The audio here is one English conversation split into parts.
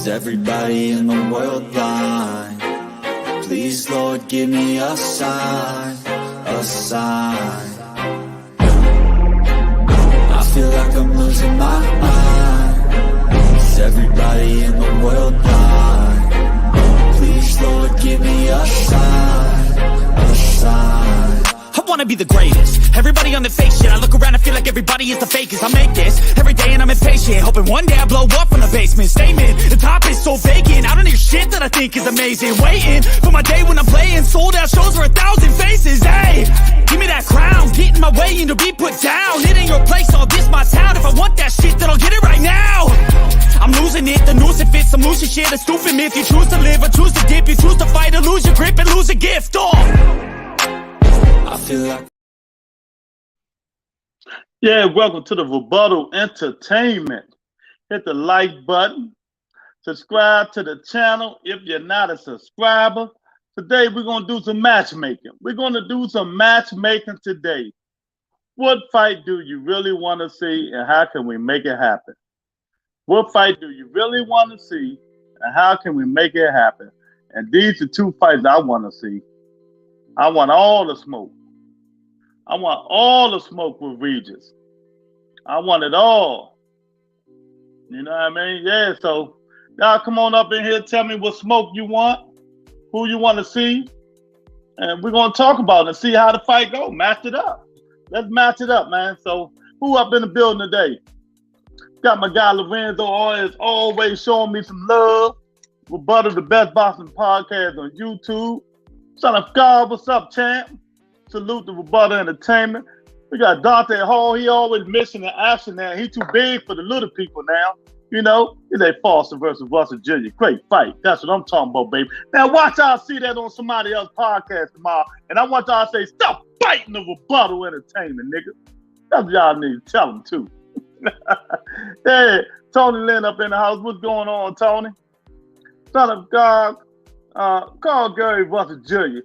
Is everybody in the world blind? Please, Lord, give me a sign, a sign. I feel like I'm losing my mind. Is everybody in the world blind? Please, Lord, give me a sign, a sign. I wanna be the greatest. Everybody on the fake shit. I look around and feel like everybody is the fakest. I make this every day and I'm impatient, hoping one day I blow up from the basement. Statement, the top is so vacant. I don't hear shit that I think is amazing. Waiting for my day when I'm playing sold out shows for 1,000 faces. Hey, give me that crown, get in my way and to be put down. It ain't your place, all this my town. If I want that shit, then I'll get it right now. I'm losing it, the noose it fits. I'm losing shit, a stupid myth. You choose to live or choose to dip. You choose to fight or lose your grip and lose a gift. I feel like. Yeah, welcome to the Rebuttal Entertainment. Hit the like button. Subscribe to the channel if you're not a subscriber. Today we're going to do some matchmaking. We're going to do some matchmaking today. What fight do you really want to see and how can we make it happen? What fight do you really want to see and how can we make it happen? And these are two fights I want to see. I want all the smoke. I want all the smoke with Regis. I want it all. You know what I mean? Yeah, so y'all come on up in here, tell me what smoke you want, who you want to see, and we're going to talk about it and see how the fight goes. Match it up. Let's match it up, man. So who up in the building today? Got my guy Lorenzo always showing me some love. Rebuttal, the best boxing podcast on YouTube. Son of God, what's up, champ? Salute the Rebuttal Entertainment. We got Dante Hall. He always missing the action now. He too big for the little people now. You know, it's a Foster versus Russell Jr. Great fight. That's what I'm talking about, baby. Now watch y'all see that on somebody else's podcast tomorrow. And I want y'all to say, stop fighting the Rebuttal Entertainment, nigga. That's what y'all need to tell them too. Hey, Tony Lynn up in the house. What's going on, Tony? Son of God, Carl Gary Russell Jr.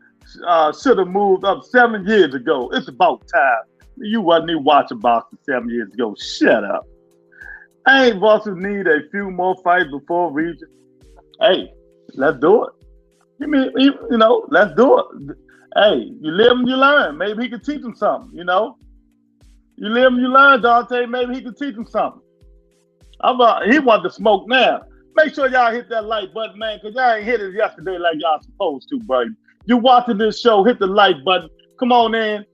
Should have moved up 7 years ago. It's about time. You wasn't even watching boxing 7 years ago. Shut up. Ain't Russell need a few more fights before Regis? Hey, let's do it. You know, let's do it. Hey, you live and you learn. Maybe he could teach him something, you know? You live and you learn, Dante. Maybe he could teach him something. He wants to smoke now. Make sure y'all hit that like button, man, because y'all ain't hit it yesterday like y'all supposed to, bro. You watching this show, hit the like button. Come on in.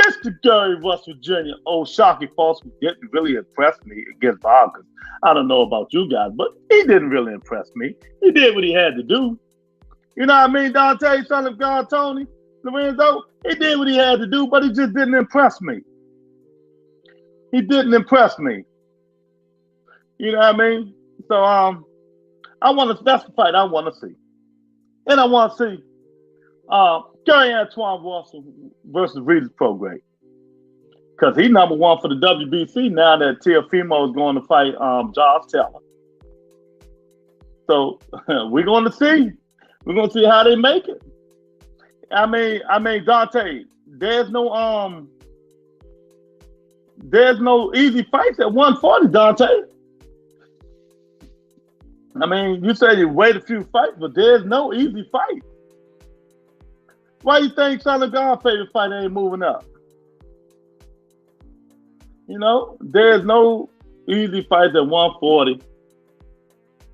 Mr. Gary Russell Jr. Oh, Shocky Falls didn't really impress me against Vargas. I don't know about you guys, but he didn't really impress me. He did what he had to do. You know what I mean, Dante, son of God, Tony, Lorenzo? He did what he had to do, but he just didn't impress me. He didn't impress me. You know what I mean? So, that's the fight I want to see. And I want to see Gary Antuanne Russell versus Regis Prograis. Because he's number one for the WBC now that Teofimo is going to fight Josh Taylor. So we're going to see. We're going to see how they make it. I mean, Dante, there's no easy fights at 140, Dante. I mean, you say you wait a few fights, but there's no easy fight. Why you think Son of God's favorite fight ain't moving up? You know, there's no easy fights at 140.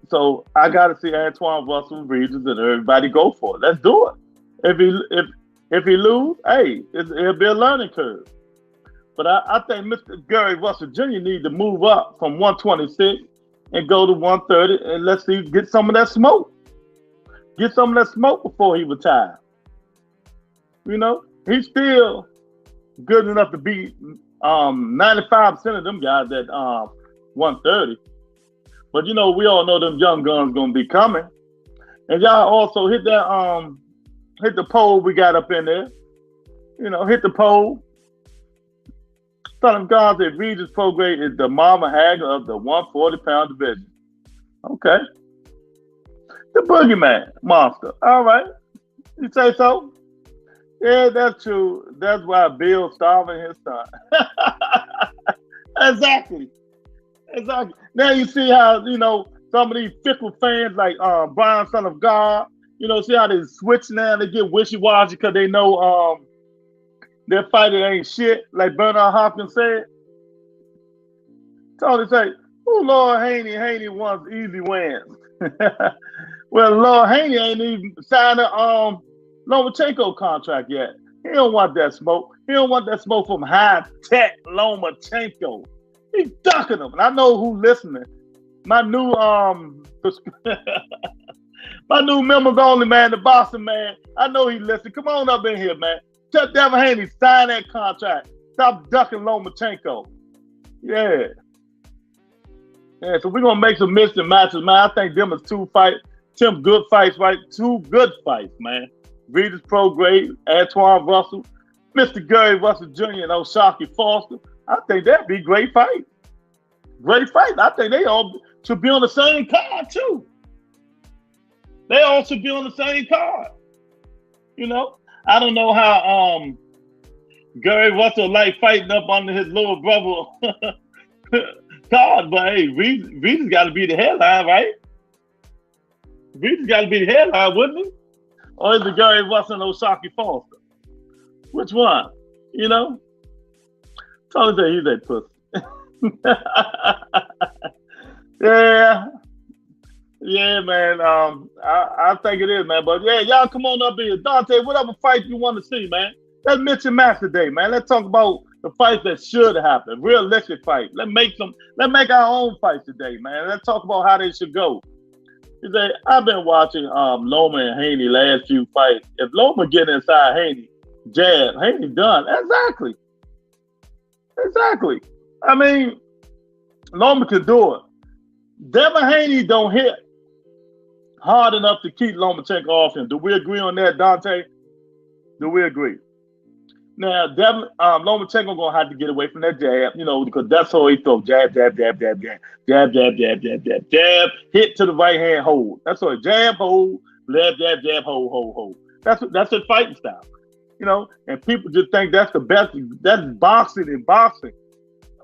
So I got to see Antuanne Russell, Regis, and everybody go for it. Let's do it. If he lose, hey, it'll be a learning curve. But I think Mr. Gary Russell Jr. needs to move up from 126 and go to 130, and let's see, get some of that smoke. Get some of that smoke before he retires. You know, he's still good enough to beat 95% of them guys at 130. But you know, we all know them young guns gonna be coming. And y'all also hit that hit the poll we got up in there. You know, hit the poll. Son of God said Regis Prograis is the Mama Hagger of the 140-pound division. Okay. The boogeyman monster. All right. You say so? Yeah, that's true. That's why Bill's starving his son. Exactly. Now you see how, you know, some of these fickle fans like Brian Son of God, you know, see how they switch now, they get wishy-washy because they know their fighter ain't shit, like Bernard Hopkins said. Tony say, "Oh, Lord Haney wants easy wins." Well, Lord Haney ain't even signed a Lomachenko contract yet. He don't want that smoke. He don't want that smoke from high-tech Lomachenko. He's ducking them. And I know who's listening. My new my new members only man, the Boston man. I know he's listening. Come on up in here, man. Tell Devin Haney, sign that contract. Stop ducking Lomachenko. Yeah. Yeah, so we're gonna make some mixed matches, man. I think them is two good fights, right? Two good fights, man. Regis Prograis, Antuanne Russell, Mr. Gary Russell Jr. and O'Shaquie Foster. I think that'd be great fight. Great fight. I think they all should be on the same card too. They all should be on the same card. You know, I don't know how Gary Russell like fighting up under his little brother card, but hey, Regis got to be the headline, right? Regis got to be the headline, wouldn't he? Or is it Gary Russell and O'Shaquie Foster? Which one? You know? Tony said he's that pussy. Yeah, man. I think it is, man. But yeah, y'all come on up here. Dante, whatever fight you want to see, man. Let's mention match today, man. Let's talk about the fights that should happen. Realistic fight. Let's make our own fights today, man. Let's talk about how they should go. You say, I've been watching Loma and Haney last few fights. If Loma get inside Haney, jab, Haney done. Exactly. I mean, Loma can do it. Devin Haney don't hit hard enough to keep Lomachenko off him. Do we agree on that, Dante? Do we agree? Now, Lomachenko gonna have to get away from that jab, you know, because that's how he throws. Jab, hit to the right hand, hold. That's what jab, hold, jab, hold. That's his fighting style, you know. And people just think that's the best. That's boxing in boxing.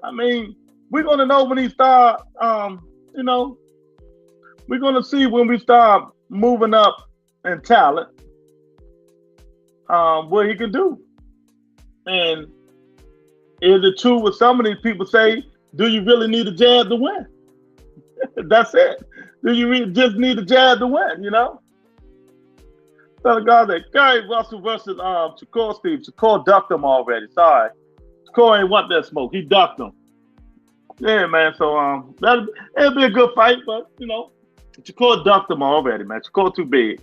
I mean, we're gonna know when he start. You know, we're gonna see when we start moving up in talent, what he can do. And is it true what some of these people say? Do you really need a jab to win? That's it. Do you just need a jab to win? You know. So the guy that Gary Russell versus Shakur Steve. Shakur ducked him already. Sorry, Shakur ain't want that smoke. He ducked him. Yeah, man. So it'll be a good fight, but you know, Shakur ducked him already, man. Shakur too big.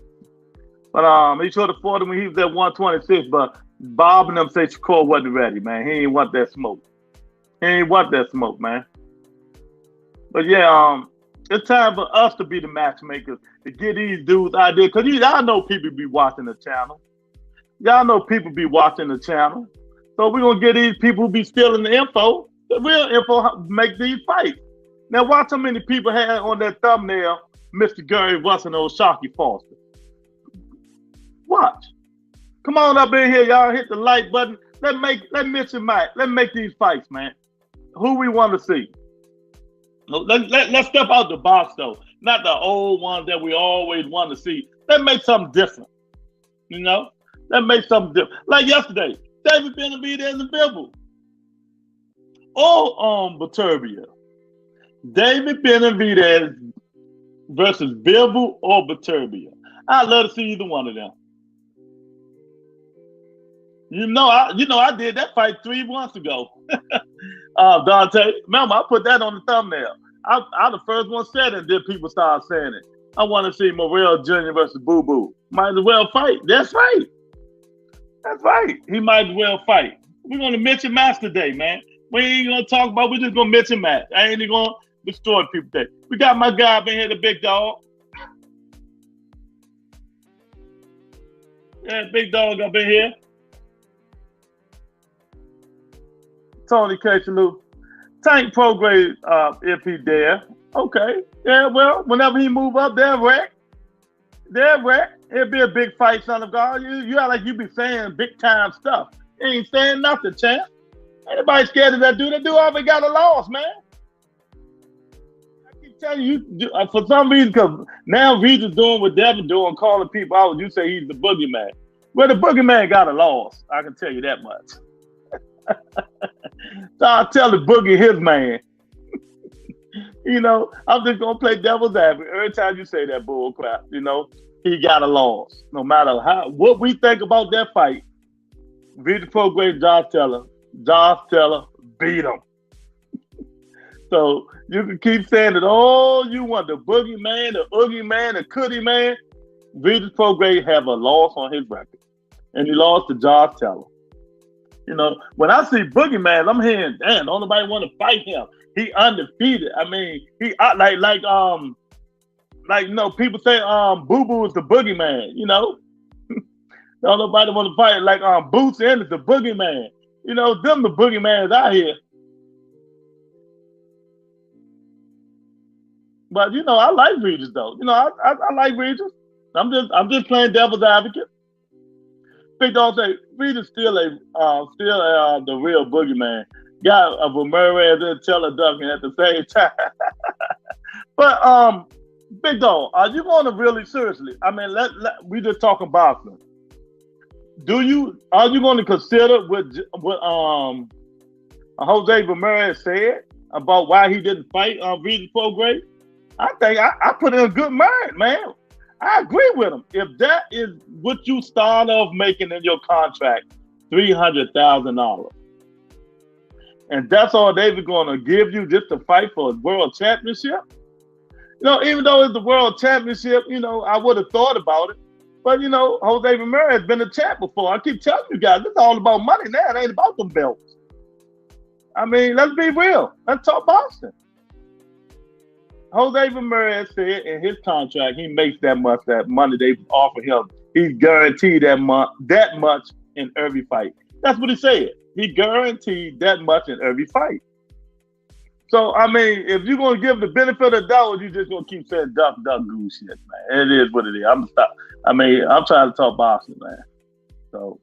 But he should have fought him when he was at 126. But Bob and them say Shakur wasn't ready, man. He ain't want that smoke. Man. But yeah, it's time for us to be the matchmakers to get these dudes out there. Cause y'all know people be watching the channel. So we're gonna get these people who be stealing the info. The real info make these fights. Now watch how many people had on that thumbnail Mr. Gary Russell and O'Shaquie Foster. Watch. Come on up in here, y'all. Hit the like button. Let's make these fights, man. Who we want to see. Let's step out the box though. Not the old ones that we always want to see. Let's make something different. You know? Let's make something different. Like yesterday, David Benavidez and Bivol. Or Beterbiev. David Benavidez versus Bivol or Beterbiev. I'd love to see either one of them. You know, I did that fight 3 months ago. Dante, remember, I put that on the thumbnail. I the first one said it, then people started saying it. I want to see Morrell Jr. versus Boo Boo. Might as well fight. That's right. He might as well fight. We're going to mention match today, man. We ain't going to talk about, we're just going to mention match. I ain't even going to destroy people today. We got my guy up in here, the big dog. Yeah, big dog up in here. Tony Cachalu. Tank Prograis, if he dare. Okay. Yeah, well, whenever he move up, they're wreck. It'll be a big fight, son of God. You act like you be saying big time stuff. You ain't saying nothing, champ. Anybody scared of that dude? That dude already got a loss, man. I keep tell you, for some reason, because now Regis doing what Devin doing, calling people out, you say he's the boogeyman. Well, the boogeyman got a loss. I can tell you that much. So I'll tell the boogie his man. You know, I'm just going to play devil's advocate. Every time you say that bull crap, you know, he got a loss. No matter what we think about that fight, Regis Prograis, Josh Taylor beat him. So you can keep saying that, oh, you want the boogeyman, the oogie man, the cootie man. Regis Prograis have a loss on his record. And he lost to Josh Taylor. You know, when I see boogeyman, I'm hearing, damn, don't nobody want to fight him. He undefeated. I mean, he like you know, people say Boo Boo is the boogeyman, you know. Don't nobody want to fight like Boots in is the boogeyman. You know, them the boogeymans out here. But you know, I like Regis though. You know, I like Regis. I'm just playing devil's advocate. Big Dog say Regis still the real boogeyman. Got a Ramirez and Taylor Duncan at the same time. But Big Dog, are you going to really seriously? I mean, we just talking boxing. Are you going to consider what Jose Ramirez said about why he didn't fight Regis Prograis? I think I put in a good mind, man. I agree with him. If that is what you start off making in your contract, $300,000, and that's all they were going to give you just to fight for a world championship, you know, even though it's the world championship, you know, I would have thought about it. But, you know, Jose Ramirez has been a champ before. I keep telling you guys, it's all about money now. It ain't about them belts. I mean, let's be real. Let's talk boxing. Jose Ramirez said in his contract, he makes that money they offer him. He's guaranteed that much in every fight. That's what he said. He guaranteed that much in every fight. So, I mean, if you're going to give the benefit of the doubt, you're just going to keep saying duck, goose shit, man. It is what it is. I'm trying to talk boxing, man. So,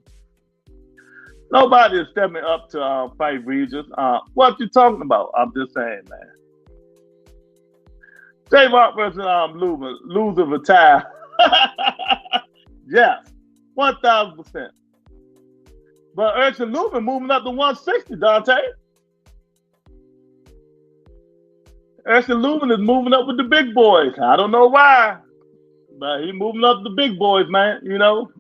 nobody is stepping up to fight Regis. What you talking about? I'm just saying, man. J-Rock versus loser retire. Yes, 1,000%. But Erickson Lubin moving up to 160, Dante. Erickson Lubin is moving up with the big boys. I don't know why, but he's moving up with the big boys, man, you know.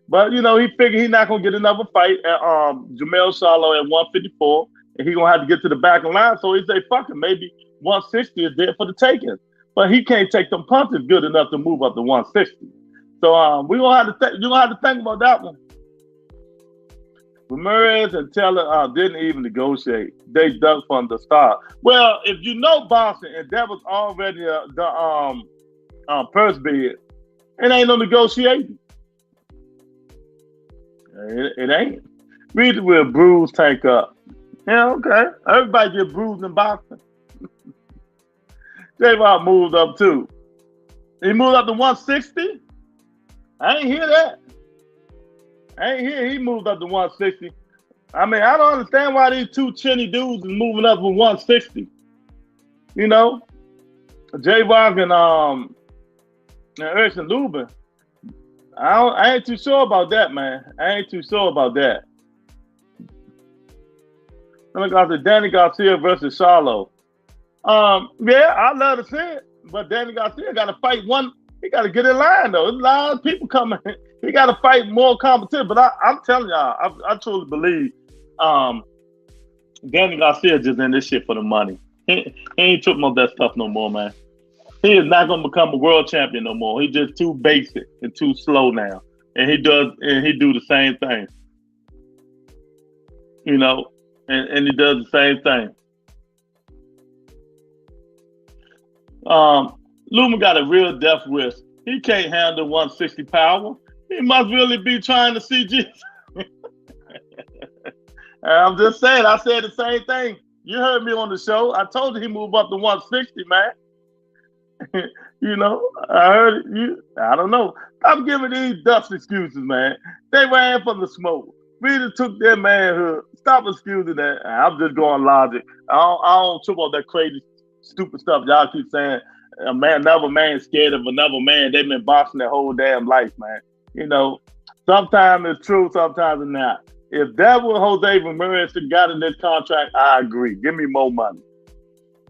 But, you know, he figured he's not going to get another fight at Jamel Charlo at 154, and he's going to have to get to the back of the line. So he say, fuck it, maybe 160 is there for the taking. But he can't take them punches good enough to move up to 160. So you're gonna have to think about that one. Ramirez and Taylor didn't even negotiate. They ducked from the start. Well, if you know boxing and that was already the purse bid, it ain't no negotiating. It ain't. Regis will bruise Tank up. Yeah, okay. Everybody get bruised in boxing. J-Rock moved up too. He moved up to 160? I ain't hear that. I ain't hear he moved up to 160. I mean, I don't understand why these two chinny dudes is moving up to 160. You know? J-Rock and Erickson Lubin. I ain't too sure about that, man. I ain't too sure about that. Then I got the Danny Garcia versus Charlo. Yeah, I'd love to see it, but Danny Garcia got to fight one. He got to get in line though. There's a lot of people coming. He got to fight more competition. But I'm telling y'all, I truly believe Danny Garcia just in this shit for the money. He ain't tripping on that stuff no more, man. He is not gonna become a world champion no more. He's just too basic and too slow now, and he do the same thing. You know, and he does the same thing. Lubin got a real death wish. He can't handle 160 power. He must really be trying to see Jesus. I'm just saying, I said the same thing. You heard me on the show. I told you he moved up to 160, man. You know, I heard you. I don't know. I'm giving these ducks excuses, man. They ran from the smoke. Really took their manhood. Stop excusing that. I'm just going logic. I don't trip on that crazy stupid stuff y'all keep saying. Another man scared of another man. They've been boxing their whole damn life, man. You know, sometimes it's true, sometimes it's not. If that was Jose Ramirez that got in this contract, I agree. Give me more money.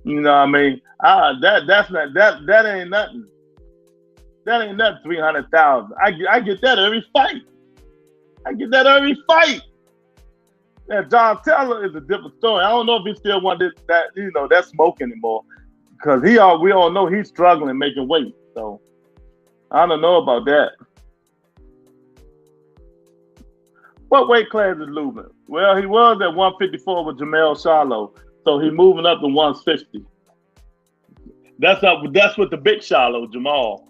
You know what I mean? That ain't nothing. That ain't nothing. 300,000. I get that every fight. Now, John Taylor is a different story. I don't know if he still want that smoke anymore, because we all know he's struggling making weight. So I don't know about that. What weight class is Lubin? Well, he was at 154 with Jamel Charlo, so he's moving up to 160. That's with the big Charlo, Jamal.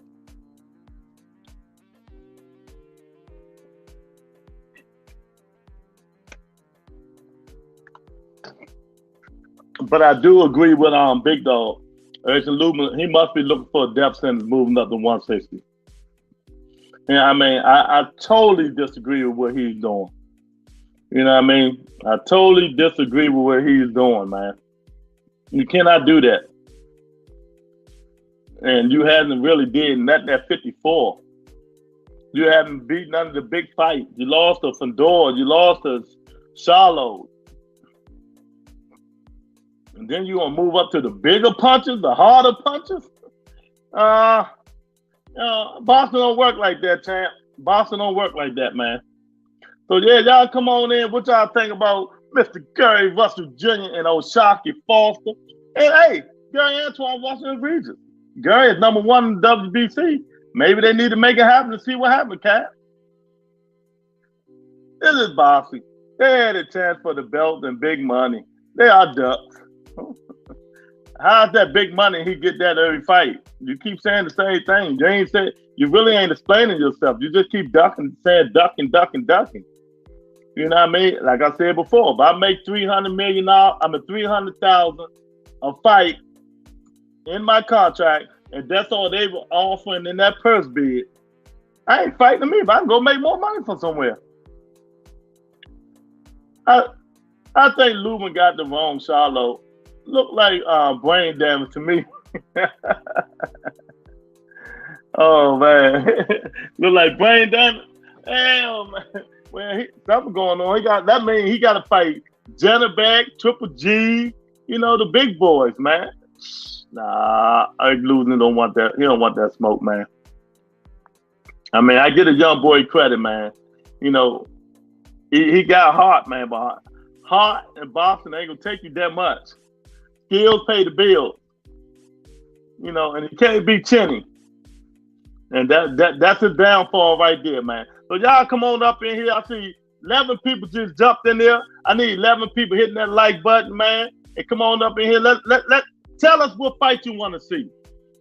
But I do agree with Big Dog. Erson Lubin, he must be looking for a depth sentence moving up to 160. Yeah, I mean, I totally disagree with what he's doing. You know what I mean? I totally disagree with what he's doing, man. You cannot do that. And you haven't really did nothing at 54. You haven't beat none of the big fights. You lost to Fedor. You lost to Charlo. And then you gonna move up to the bigger punches, the harder punches? Boston don't work like that, champ. Boston don't work like that, man. So yeah, y'all come on in. What y'all think about Mr. Gary Russell Jr. and O'Shaquie Foster? And hey, Gary Antuanne Washington Regis. Gary is number 1 in WBC. Maybe they need to make it happen to see what happens, Cat. This is Boston. They had a chance for the belt and big money. They are ducks. How's that big money? He get that every fight. You keep saying the same thing. You really ain't explaining yourself. You just keep ducking, saying ducking. You know what I mean? Like I said before, if I make $300 million, I'm at $300,000 a fight in my contract, and that's all they were offering in that purse bid. I ain't fighting me, but I can go make more money from somewhere. I think Lubin got the wrong Charlo. Look like brain damage to me. Oh man, look like brain damage. Damn, man. Well, something going on. That means he got to fight Jennerbeck, Triple G. You know, the big boys, man. Nah, Lubin don't want that. He don't want that smoke, man. I mean, I get a young boy credit, man. You know, he got heart, man, but heart and Boston ain't gonna take you that much. Skills pay the bills, you know, and he can't be chinny, and that's a downfall right there, man. So y'all come on up in here. I see 11 people just jumped in there. I need 11 people hitting that like button, man, and come on up in here. Let tell us what fight you want to see.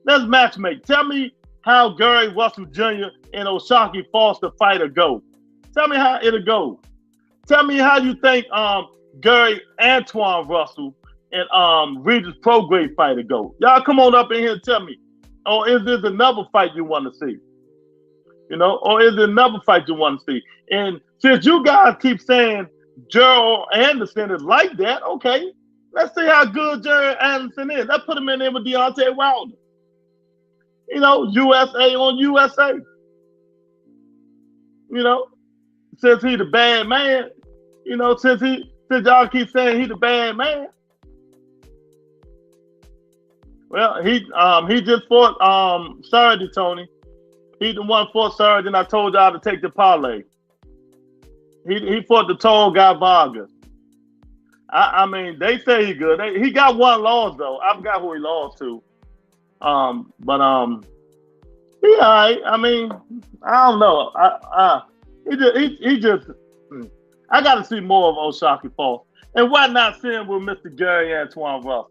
Let's matchmake. Tell me how Gary Russell Jr. and O'Shaquie Foster fight will go. Tell me how it'll go. Tell me how you think Gary Antuanne Russell and Regis Prograis fight to go. Y'all come on up in here and tell me. Or is this another fight you want to see? You know, or is it another fight you want to see? And since you guys keep saying Gerald Anderson is like that, okay, let's see how good Gerald Anderson is. Let's put him in there with Deontay Wilder. You know, USA on USA. You know, since he's the bad man, you know, since y'all keep saying he's the bad man. Well, he just fought Saturday, Tony. He the one fought Saturday, and I told y'all to take the parlay. He fought the tall guy Vargas. I mean, they say he good. He got one loss though. I forgot who he lost to. He all right. I mean, I don't know. He just. I got to see more of O'Shaquie Foster. And why not see him with Mr. Gary Antuanne Russell?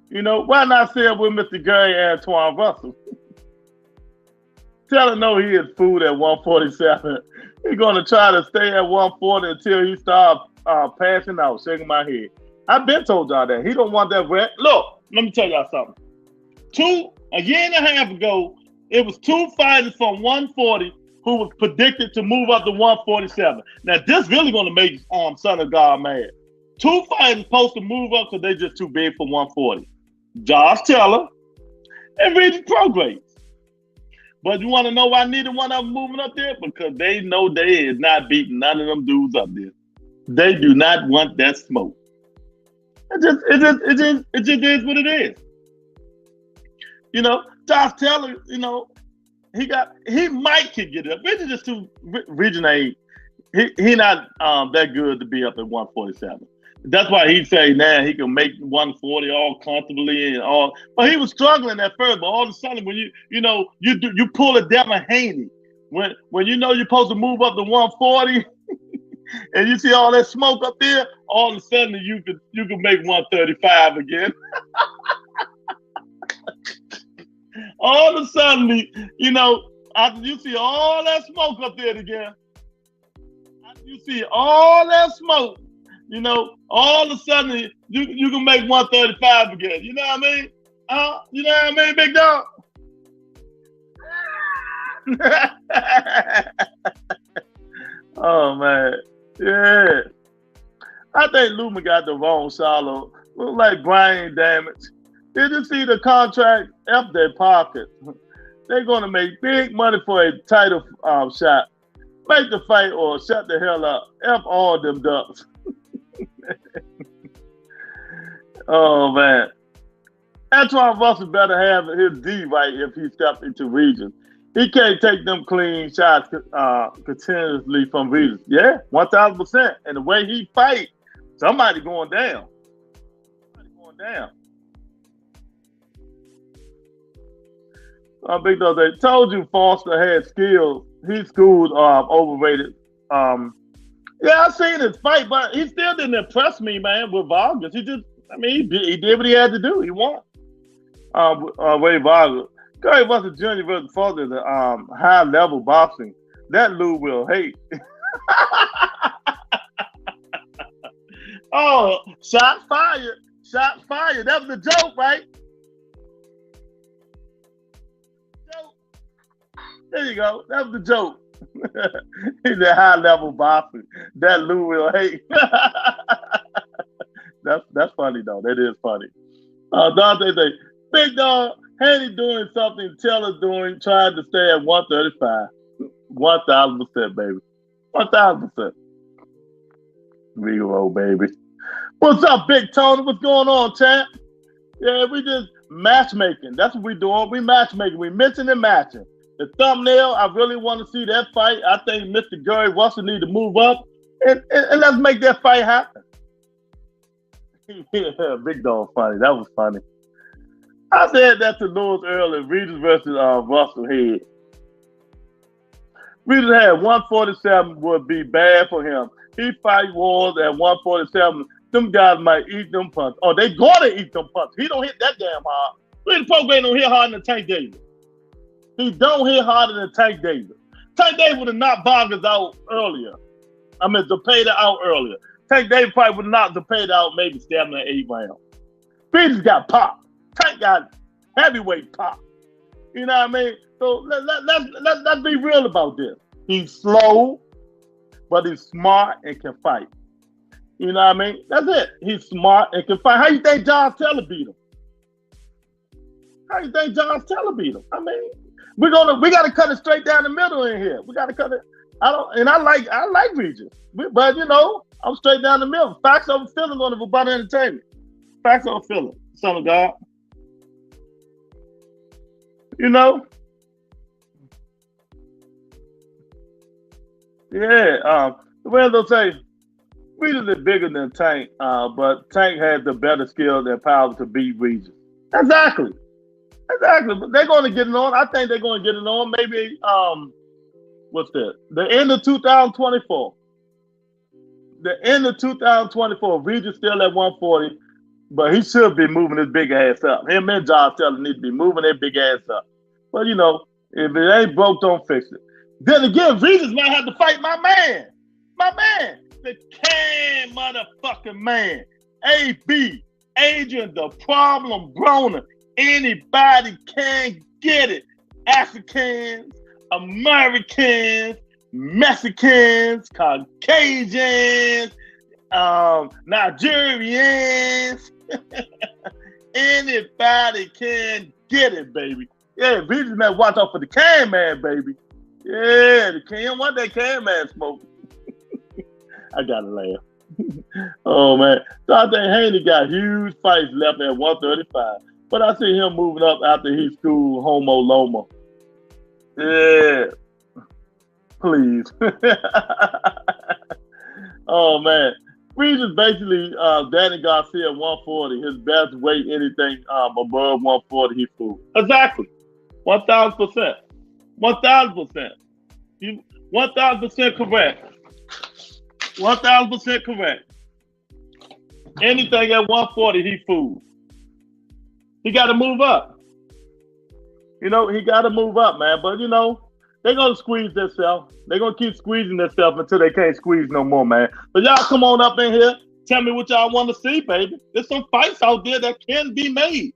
You know, why not see him with Mr. Gary Antuanne Russell? Tell him no, he is food at 147. He's going to try to stay at 140 until he starts passing out, shaking my head. I've been told y'all that. He don't want that red. Look, let me tell y'all something. A year and a half ago, it was 2 fighters from 140 who was predicted to move up to 147. Now, this really going to make Son of God mad. 2 fighters supposed to move up because they just too big for 140. Josh Taylor, and Regis Prograis. But you want to know why neither one of them moving up there? Because they know they is not beating none of them dudes up there. They do not want that smoke. It just is what it is. You know, Josh Taylor, you know, he might could get it up. Regis just too regional. He not that good to be up at 147. That's why he say now he can make 140 all comfortably and all. But he was struggling at first. But all of a sudden, when you pull a Devin Haney, when you know you're supposed to move up to 140, and you see all that smoke up there, all of a sudden you can make 135 again. All of a sudden, you know, after you see all that smoke up there again, after you see all that smoke. You know, all of a sudden you can make 135 again. You know what I mean? You know what I mean, big dog? Oh man, yeah. I think Luma got the wrong shallow. Look like brain damage. Did you see the contract? F their pocket. They're gonna make big money for a title shot. Make the fight or shut the hell up. F all them ducks. Oh man, Antuanne Russell better have his D right if he stepped into Regis. He can't take them clean shots continuously from Regis. Yeah, 1000%. And the way he fight, somebody going down. Big dog, they told you Foster had skills. He schooled overrated. Yeah, I seen his fight, but he still didn't impress me, man, with Vargas. He did what he had to do. He won. Ray Vargas. Curry Russell Jr. versus Foster, the high-level boxing. That Lou will hate. Oh, shot fired. Shot fired. That was a joke, right? Joke. There you go. That was a joke. He's a high-level boxer. That Lou will hate. That's funny though. That is funny. Dante say, big dog, Haney doing something Taylor doing, trying to stay at 135. 1000%, baby. 1000%. Real old baby. What's up, Big Tony? What's going on, champ? Yeah, we just matchmaking. That's what we doing. We matchmaking. We mixing and matching. The thumbnail, I really want to see that fight. I think Mr. Gary Russell need to move up and let's make that fight happen. Yeah, big dog funny. That was funny. I said that to Lewis earlier. Regis versus Russell Head. Regis had 147 would be bad for him. He fight wars at 147. Them guys might eat them punches. Oh, they gonna eat them punches. He don't hit that damn hard. Regis Prograis don't hit harder than Tank Davis. He don't hit harder than Tank Davis. Tank Davis would have knocked Vargas out earlier. I mean, Zepeda out earlier. Tank Davis probably would have knocked Zepeda out maybe 7 or 8 rounds. Regis got popped. Tank got heavyweight pop. You know what I mean? So let's be real about this. He's slow, but he's smart and can fight. You know what I mean? That's it. He's smart and can fight. How you think Josh Taylor beat him? How you think Josh Taylor beat him? I mean, we gotta cut it straight down the middle in here. We gotta cut it. I like Regis, but you know, I'm straight down the middle. Facts over feelings on the Verbal Entertainment. Facts over feelings, son of God. You know? Yeah, the way they'll say, Regis is bigger than Tank, but Tank had the better skills and power to beat Regis. Exactly. But they're going to get it on. I think they're going to get it on. Maybe, what's that? The end of 2024. The end of 2024. Regis still at 140, but he should be moving his big ass up. Him and Josh Taylor need to be moving their big ass up. But, you know, if it ain't broke, don't fix it. Then again, Regis might have to fight my man. The can motherfucking man. AB, Adrian, the problem Broner. Anybody can get it. Africans, Americans, Mexicans, Caucasians, Nigerians, Anybody can get it, baby. Yeah, Regis man, watch out for the can man, baby. Yeah, the can, want that can man smoke. I gotta laugh. Oh man, so I think Haney got huge fights left at 135, but I see him moving up after he schooled Homo Loma. Yeah, please. Oh man, Regis basically Danny Garcia 140, his best weight anything above 140 he flew. Exactly, 1,000%, 1,000%, 1,000% correct. 1,000% correct. Anything at 140, he fooled. He got to move up. You know, he got to move up, man. But, you know, they're going to squeeze themselves. They're going to keep squeezing themselves until they can't squeeze no more, man. But y'all come on up in here. Tell me what y'all want to see, baby. There's some fights out there that can be made.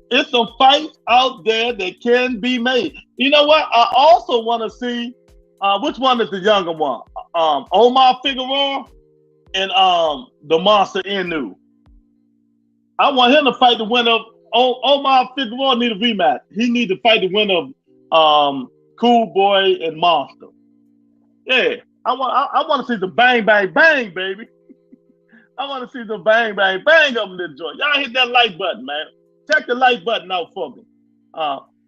There's some fights out there that can be made. You know what? I also want to see, which one is the younger one? Omar Figueroa and the Monster Inu. I want him to fight the winner of Omar Figueroa need a rematch. He need to fight the winner of Cool Boy and Monster. Yeah, I want to see the bang bang bang, baby. I want to see the bang bang bang up in this joint. Y'all hit that like button, man. Check the like button out for me.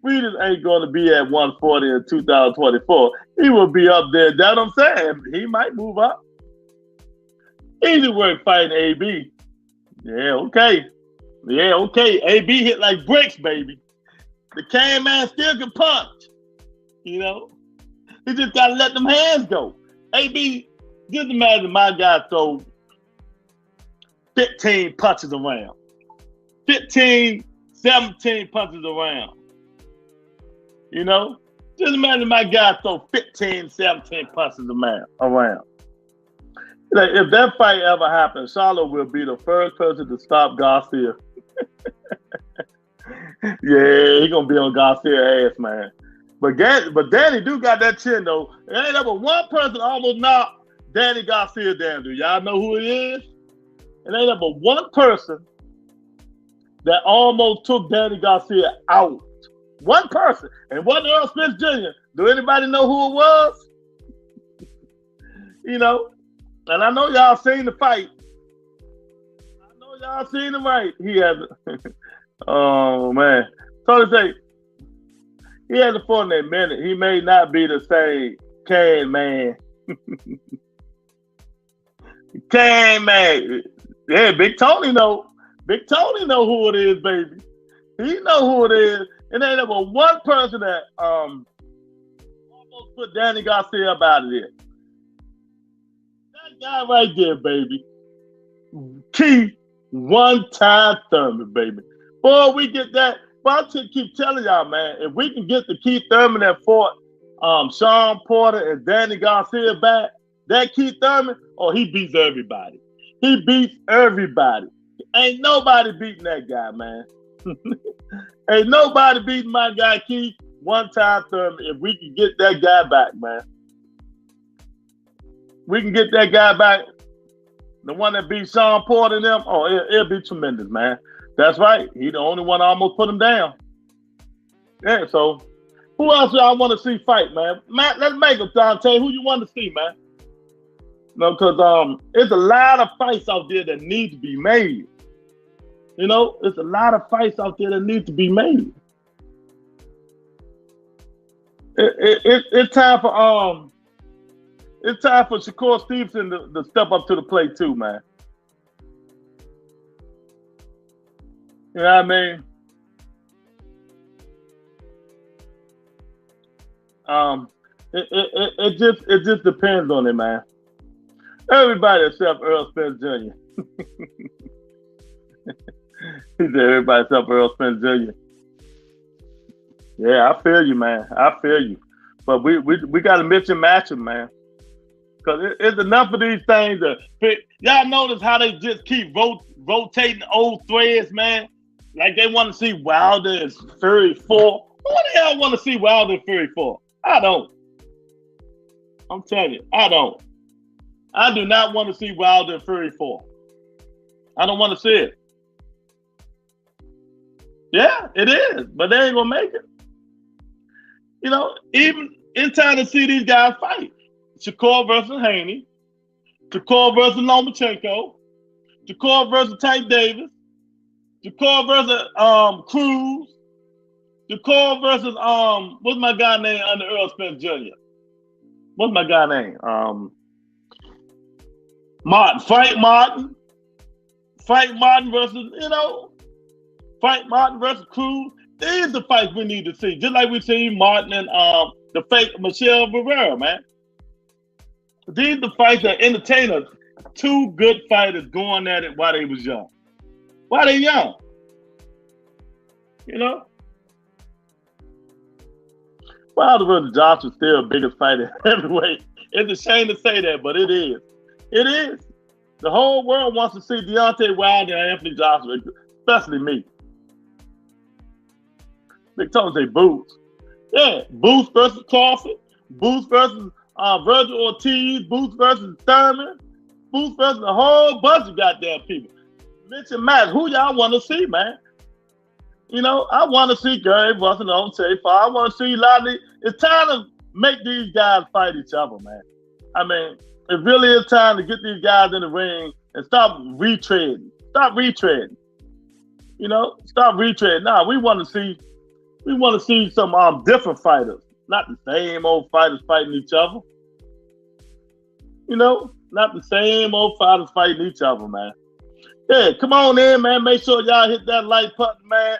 Regis ain't going to be at 140 in 2024. He will be up there. That's what I'm saying. He might move up. Easy work fighting AB. Yeah, okay. Yeah, okay. AB hit like bricks, baby. The can man still can punch. You know? He just got to let them hands go. AB, just imagine my guy throw 15 punches around. 15, 17 punches around. You know, just imagine my guy throw 15, 17 punches around. Like, if that fight ever happens, Charlotte will be the first person to stop Garcia. Yeah, he gonna be on Garcia's ass, man. But Danny do got that chin though. There ain't ever one person almost knocked Danny Garcia down. Do y'all know who it is? It ain't ever one person that almost took Danny Garcia out. One person. And it wasn't Earl Spence Jr. Do anybody know who it was? You know? And I know y'all seen the fight. I know y'all seen the fight. He had oh man. So to say, he has a 48 minute. He may not be the same can man. Can man. Yeah, Big Tony know. Big Tony know who it is, baby. He know who it is. And ain't ever one person that almost put Danny Garcia up out of there. That guy right there, baby. Keith one-time Thurman, baby. Boy, we get that. But I keep telling y'all, man, if we can get the Keith Thurman that fought Sean Porter and Danny Garcia back, that Keith Thurman, oh, he beats everybody. He beats everybody. Ain't nobody beating that guy, man. Ain't nobody beating my guy Keith one-time Thurman if we can get that guy back, man. We can get that guy back. The one that beat Sean Porter and them, oh, it'll be tremendous, man. That's right. He the only one that almost put him down. Yeah, so who else y'all want to see fight, man? Matt, let's make them, Dante. Who you want to see, man? No, because there's a lot of fights out there that need to be made. You know, there's a lot of fights out there that need to be made. It's time for Shakur Stevenson to step up to the plate too, man. You know what I mean? It just depends on it, man. Everybody except Earl Spence Jr. He said everybody except Earl Spence Jr. Yeah, I feel you, man. I feel you. But we got to mix and match them, man. Because it's enough of these things that fit. Y'all notice how they just keep rotating old threads, man? Like they want to see Wilder and Fury 4. Who the hell want to see Wilder and Fury 4? I don't. I'm telling you, I don't. I do not want to see Wilder and Fury 4. I don't want to see it. Yeah, it is, but they ain't gonna make it. You know, even in time to see these guys fight. Shakur versus Haney, Shakur versus Lomachenko, Shakur versus Tank Davis, Shakur versus Cruz, Shakur versus what's my guy name under Earl Spence Jr.? What's my guy name? Martin. Fight Martin versus, Fight Martin versus Cruz. These are the fights we need to see. Just like we see Martin and the fake Michelle Rivera, man. These are the fights that entertain us. Two good fighters going at it while they was young. While they young. You know? Wilder versus Johnson's still the biggest fighter heavyweight. It's a shame to say that, but it is. It is. The whole world wants to see Deontay Wilder and Anthony Johnson, especially me. Big Tony say Boots. Yeah, Boots versus Crawford, Boots versus Virgil Ortiz, Boots versus Thurman, Boots versus a whole bunch of goddamn people. Mitch and Matt, who y'all want to see, man? You know, I want to see Gary Russell on tape. I want to see Lottie. It's time to make these guys fight each other, man. I mean, it really is time to get these guys in the ring and stop retreading. Stop retreading. You know, stop retreading. Nah, we want to see some different fighters, not the same old fighters fighting each other. You know, not the same old fighters fighting each other, man. Yeah, come on in, man. Make sure y'all hit that like button, man.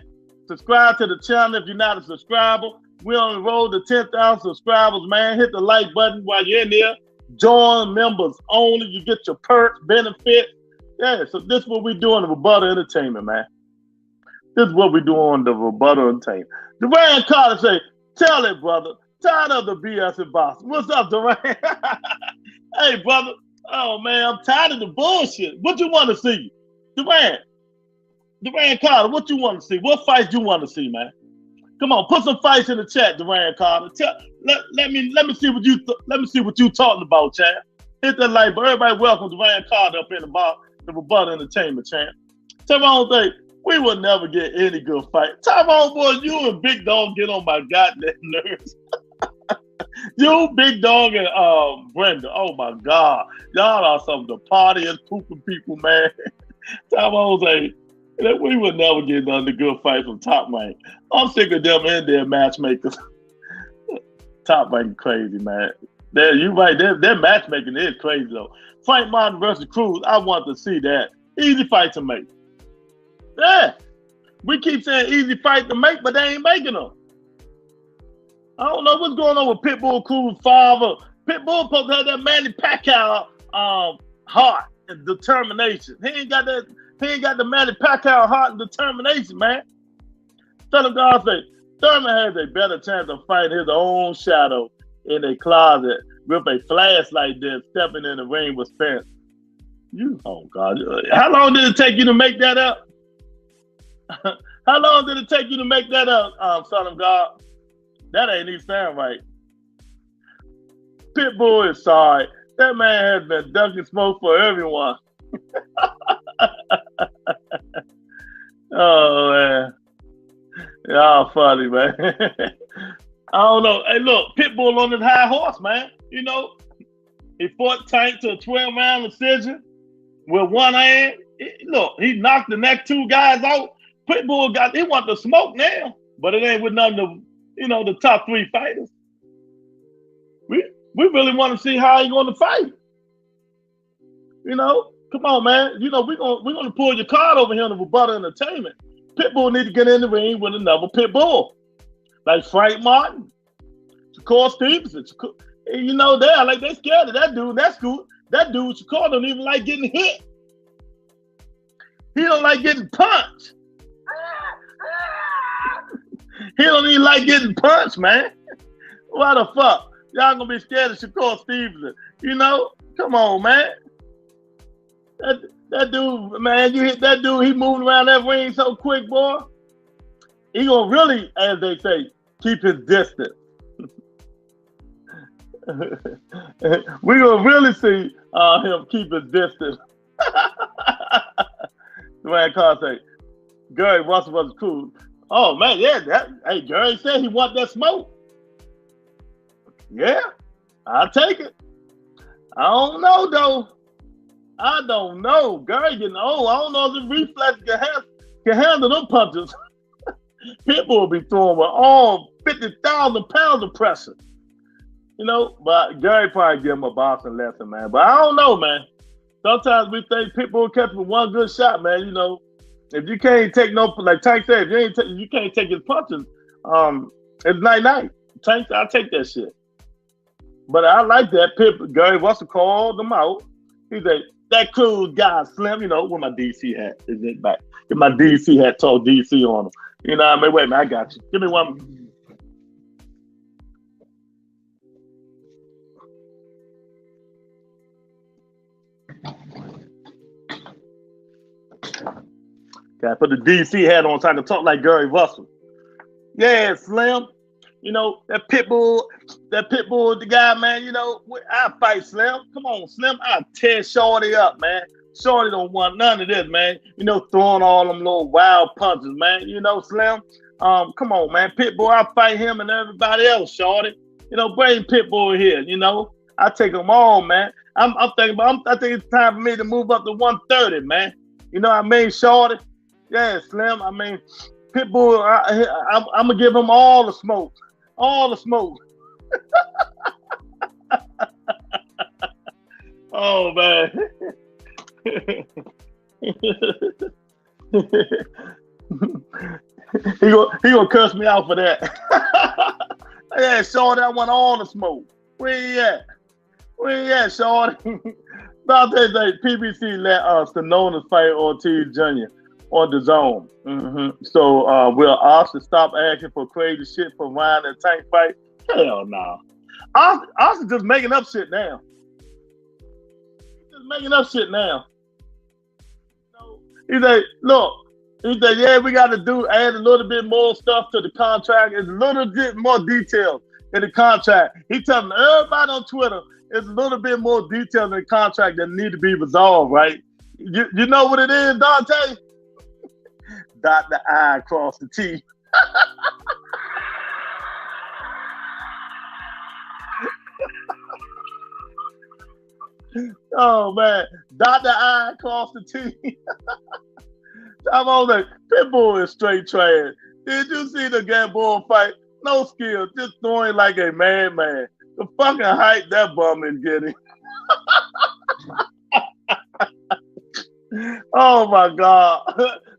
Subscribe to the channel if you're not a subscriber. We're on the road to 10,000 subscribers, man. Hit the like button while you're in there. Join members only. You get your perks, benefits. Yeah, so this is what we do on the Rebuttal Entertainment, man. This is what we do on the Rebuttal Entertainment. Duran Carter say, tell it, brother. Tired of the BS in Boston. What's up, Duran? Hey, brother. Oh, man, I'm tired of the bullshit. What you want to see? Duran Carter, what you want to see? What fights you want to see, man? Come on, put some fights in the chat, Duran Carter. Let me see what you talking about, champ. Hit that like button. Everybody welcome Duran Carter up in the Rebuttal Entertainment, champ. Tyrone say, we will never get any good fight. Tyrone, boy, you and Big Dog get on my goddamn nerves. You, Big Dog, and Brenda. Oh my God. Y'all are some of the partying, pooping people, man. Tyrone say, we would never get none of the good fights from Top Rank. I'm sick of them and their matchmakers. Top Rank crazy, man. You right. Their matchmaking is crazy, though. Fight Martin versus Cruz, I want to see that. Easy fight to make. Yeah. We keep saying easy fight to make, but they ain't making them. I don't know what's going on with Pitbull Cruz father. Pitbull supposed to have that Manny Pacquiao heart and determination. He ain't got the Manny Pacquiao heart and determination, man. Tell him God say, Thurman has a better chance of fighting his own shadow in a closet with a flashlight than stepping in the ring with Spence. Oh God. How long did it take you to make that up? How long did it take you to make that up, son of God? That ain't even sound right. Pitbull is sorry. That man has been dunking smoke for everyone. Oh, man. Y'all funny, man. I don't know. Hey, look, Pitbull on his high horse, man. You know, he fought Tank to a 12-round decision with one hand. Look, he knocked the next two guys out. Pitbull he want the smoke now, but it ain't with none of the top three fighters. We really want to see how he going to fight. You know, come on, man. You know, we're gonna pull your card over here on the Rebuttal Entertainment. Pitbull need to get in the ring with another Pitbull, like Frank Martin, Shakur Stevenson. You know, they scared of that dude. That dude, Shakur, don't even like getting hit. He don't like getting punched. He don't even like getting punched, man. Why the fuck? Y'all gonna be scared of Shakur Stevenson? You know? Come on, man. That dude, man, you hit that dude, he moving around that ring so quick, boy. He gonna really, as they say, keep his distance. We gonna really see him keep his distance. Duran Carter say, Gary Russell was cool. Oh man, yeah. Hey, Gary said he want that smoke. Yeah, I'll take it. I don't know though. I don't know. Gary getting old. I don't know if the reflex can handle them punches. People will be throwing with all 50,000 pounds of pressure. You know, but Gary probably give him a boxing lesson, man. But I don't know, man. Sometimes we think Pitbull will catch with one good shot, man. You know, if you can't take no, like Tank said, if you can't take his punches, it's night. Tank, I'll take that shit. But I like that. Gary Russell called them out. He said, that cool guy, Slim, you know, with my DC hat. Is it back? Get my DC hat, talk DC on him. You know what I mean? Wait a minute, I got you. Give me one. Gotta put the DC hat on so I can talk like Gary Russell. Yeah, Slim. You know, that Pitbull, the guy, man, you know, I fight Slim. Come on, Slim. I'll tear Shorty up, man. Shorty don't want none of this, man. You know, throwing all them little wild punches, man. You know, Slim. Come on, man. Pitbull, I'll fight him and everybody else, Shorty. You know, bring Pitbull here, you know. I take them all, man. I think it's time for me to move up to 130, man. You know what I mean, Shorty? Yeah, Slim. I mean, Pitbull, I'm going to give him all the smoke. All the smoke. Oh, man. he gonna curse me out for that. Yeah, Shorty, I want all the smoke. Where you at? Where you at, Shorty? Nowadays, PBC let Stallone fight Ortiz Jr. on the zone. So will Austin stop asking for crazy shit for Ryan and Tank fight? Hell no. Austin just making up shit now. Making up shit now. He said, look, yeah, we got to add a little bit more stuff to the contract. It's a little bit more details in the contract. He telling everybody on Twitter, it's a little bit more details in the contract that need to be resolved, right? You know what it is, Dante? Dot the I, cross the T. Oh man, dot the I, cross the T. I'm on that. Pitbull is straight trash. Did you see the Gamboa fight? No skill, just throwing like a man. The fucking height that bum is getting. Oh my God.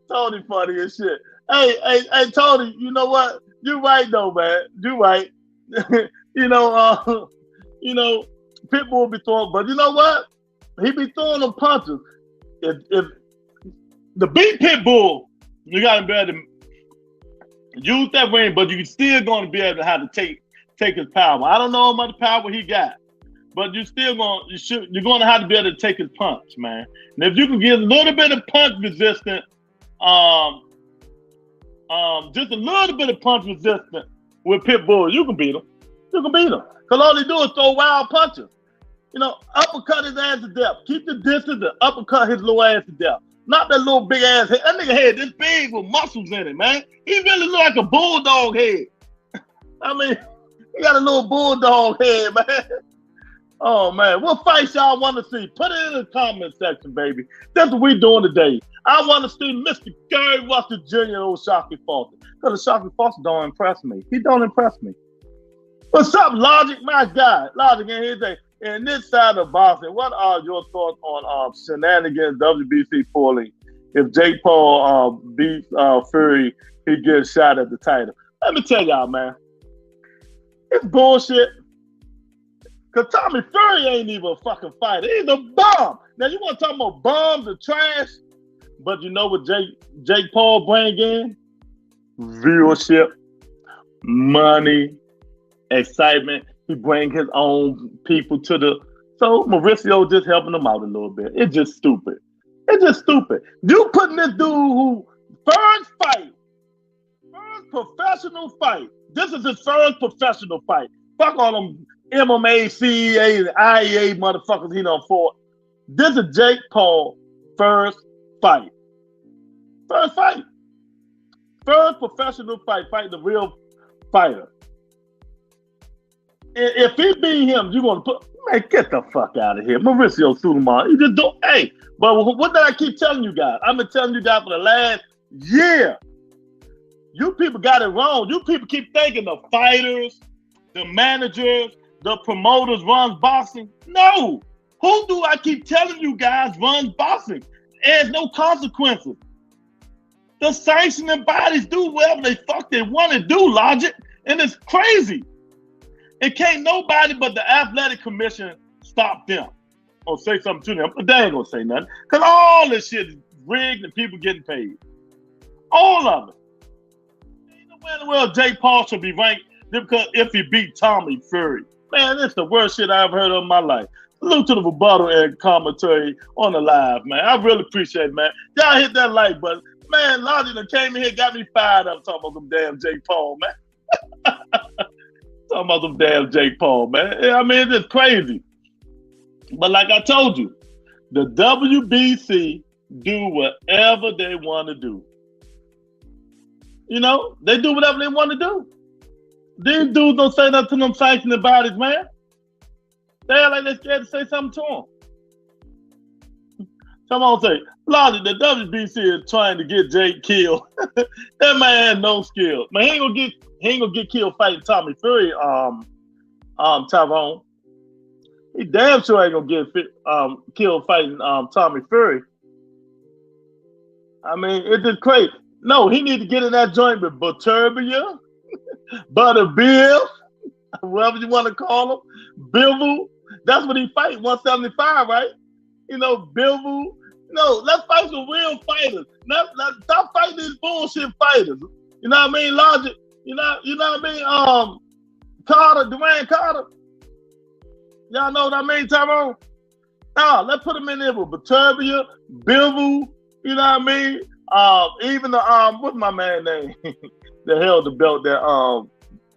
Tony funny as shit. Hey, Tony, you know what? You right though, man. You right. you know, Pitbull be throwing, but you know what? He be throwing them punches. If the beat Pitbull, you gotta be able to use that ring, but you still gonna be able to have to take his power. I don't know how much power he got, but you're gonna have to be able to take his punch, man. And if you can get a little bit of punch resistant, just a little bit of punch resistant with Pitbull, you can beat him. You can beat him. Cause all he do is throw wild punches. You know, uppercut his ass to death. Keep the distance and uppercut his little ass to death. Not that little big ass head. That nigga head this big with muscles in it, man. He really look like a bulldog head. I mean, he got a little bulldog head, man. Oh, man. What fights y'all want to see? Put it in the comment section, baby. That's what we doing today. I want to see Mr. Gary Russell Jr. and old Shockey Foster. Because the Shockey Foster don't impress me. He don't impress me. What's up, Logic, my guy? Logic in here today. And this side of boxing, what are your thoughts on shenanigans WBC poorly? If Jake Paul beats Fury, he gets shot at the title. Let me tell y'all, man. It's bullshit. Because Tommy Fury ain't even a fucking fighter. He's a bum. Now, you want to talk about bums and trash? But you know what Jake Paul bring in? Viewership, money, excitement. He bring his own people to the... So Mauricio just helping him out a little bit. It's just stupid. It's just stupid. You putting this dude who first professional fight. This is his first professional fight. Fuck all them MMA, CEA, and IEA motherfuckers he done fought. This is Jake Paul first fight. First fight. first professional fighting the real fighter. If he beat him, you're gonna put, man, get the fuck out of here. Mauricio Sulaiman. You just don't, hey, but what did I keep telling you guys? I've been telling you guys for the last year. You people got it wrong. You people keep thinking the fighters, the managers, the promoters runs boxing. No. Who do I keep telling you guys runs boxing? There's no consequences. The sanctioning bodies do whatever they fuck they want to do, Logic. And it's crazy. And can't nobody but the athletic commission stop them or say something to them. But they ain't gonna say nothing. Because all this shit is rigged and people getting paid. All of it. Ain't no way in the world Jake Paul should be ranked because if he beat Tommy Fury. Man, that's the worst shit I ever heard of in my life. Salute to the rebuttal and commentary on the live, man. I really appreciate it, man. Y'all hit that like button. Man, Logic that came in here got me fired up talking about them damn Jake Paul, man. Talking about them damn Jake Paul, man. I mean, it's just crazy. But like I told you, the WBC do whatever they want to do. You know, they do whatever they want to do. These dudes don't say nothing to them sanctioning bodies, man. They act like they're scared to say something to them. Someone say, Logic, the WBC is trying to get Jake killed. That man has no skill. Man, he ain't gonna get killed fighting Tommy Fury, Tyrone. He damn sure ain't gonna get killed fighting Tommy Fury. I mean, it's just crazy. No, he need to get in that joint with Butterbia, Butterbill, whatever you want to call him, Bivol. That's what he fight, 175, right? You know, Bivol. No, let's fight some real fighters. Stop fighting these bullshit fighters. You know what I mean, Logic? You know what I mean? Carter, Dwayne Carter. Y'all know what I mean, Tyrone? No, let's put him in there with Butterbia, Bivol, you know what I mean? Even the what's my man name? that held the belt that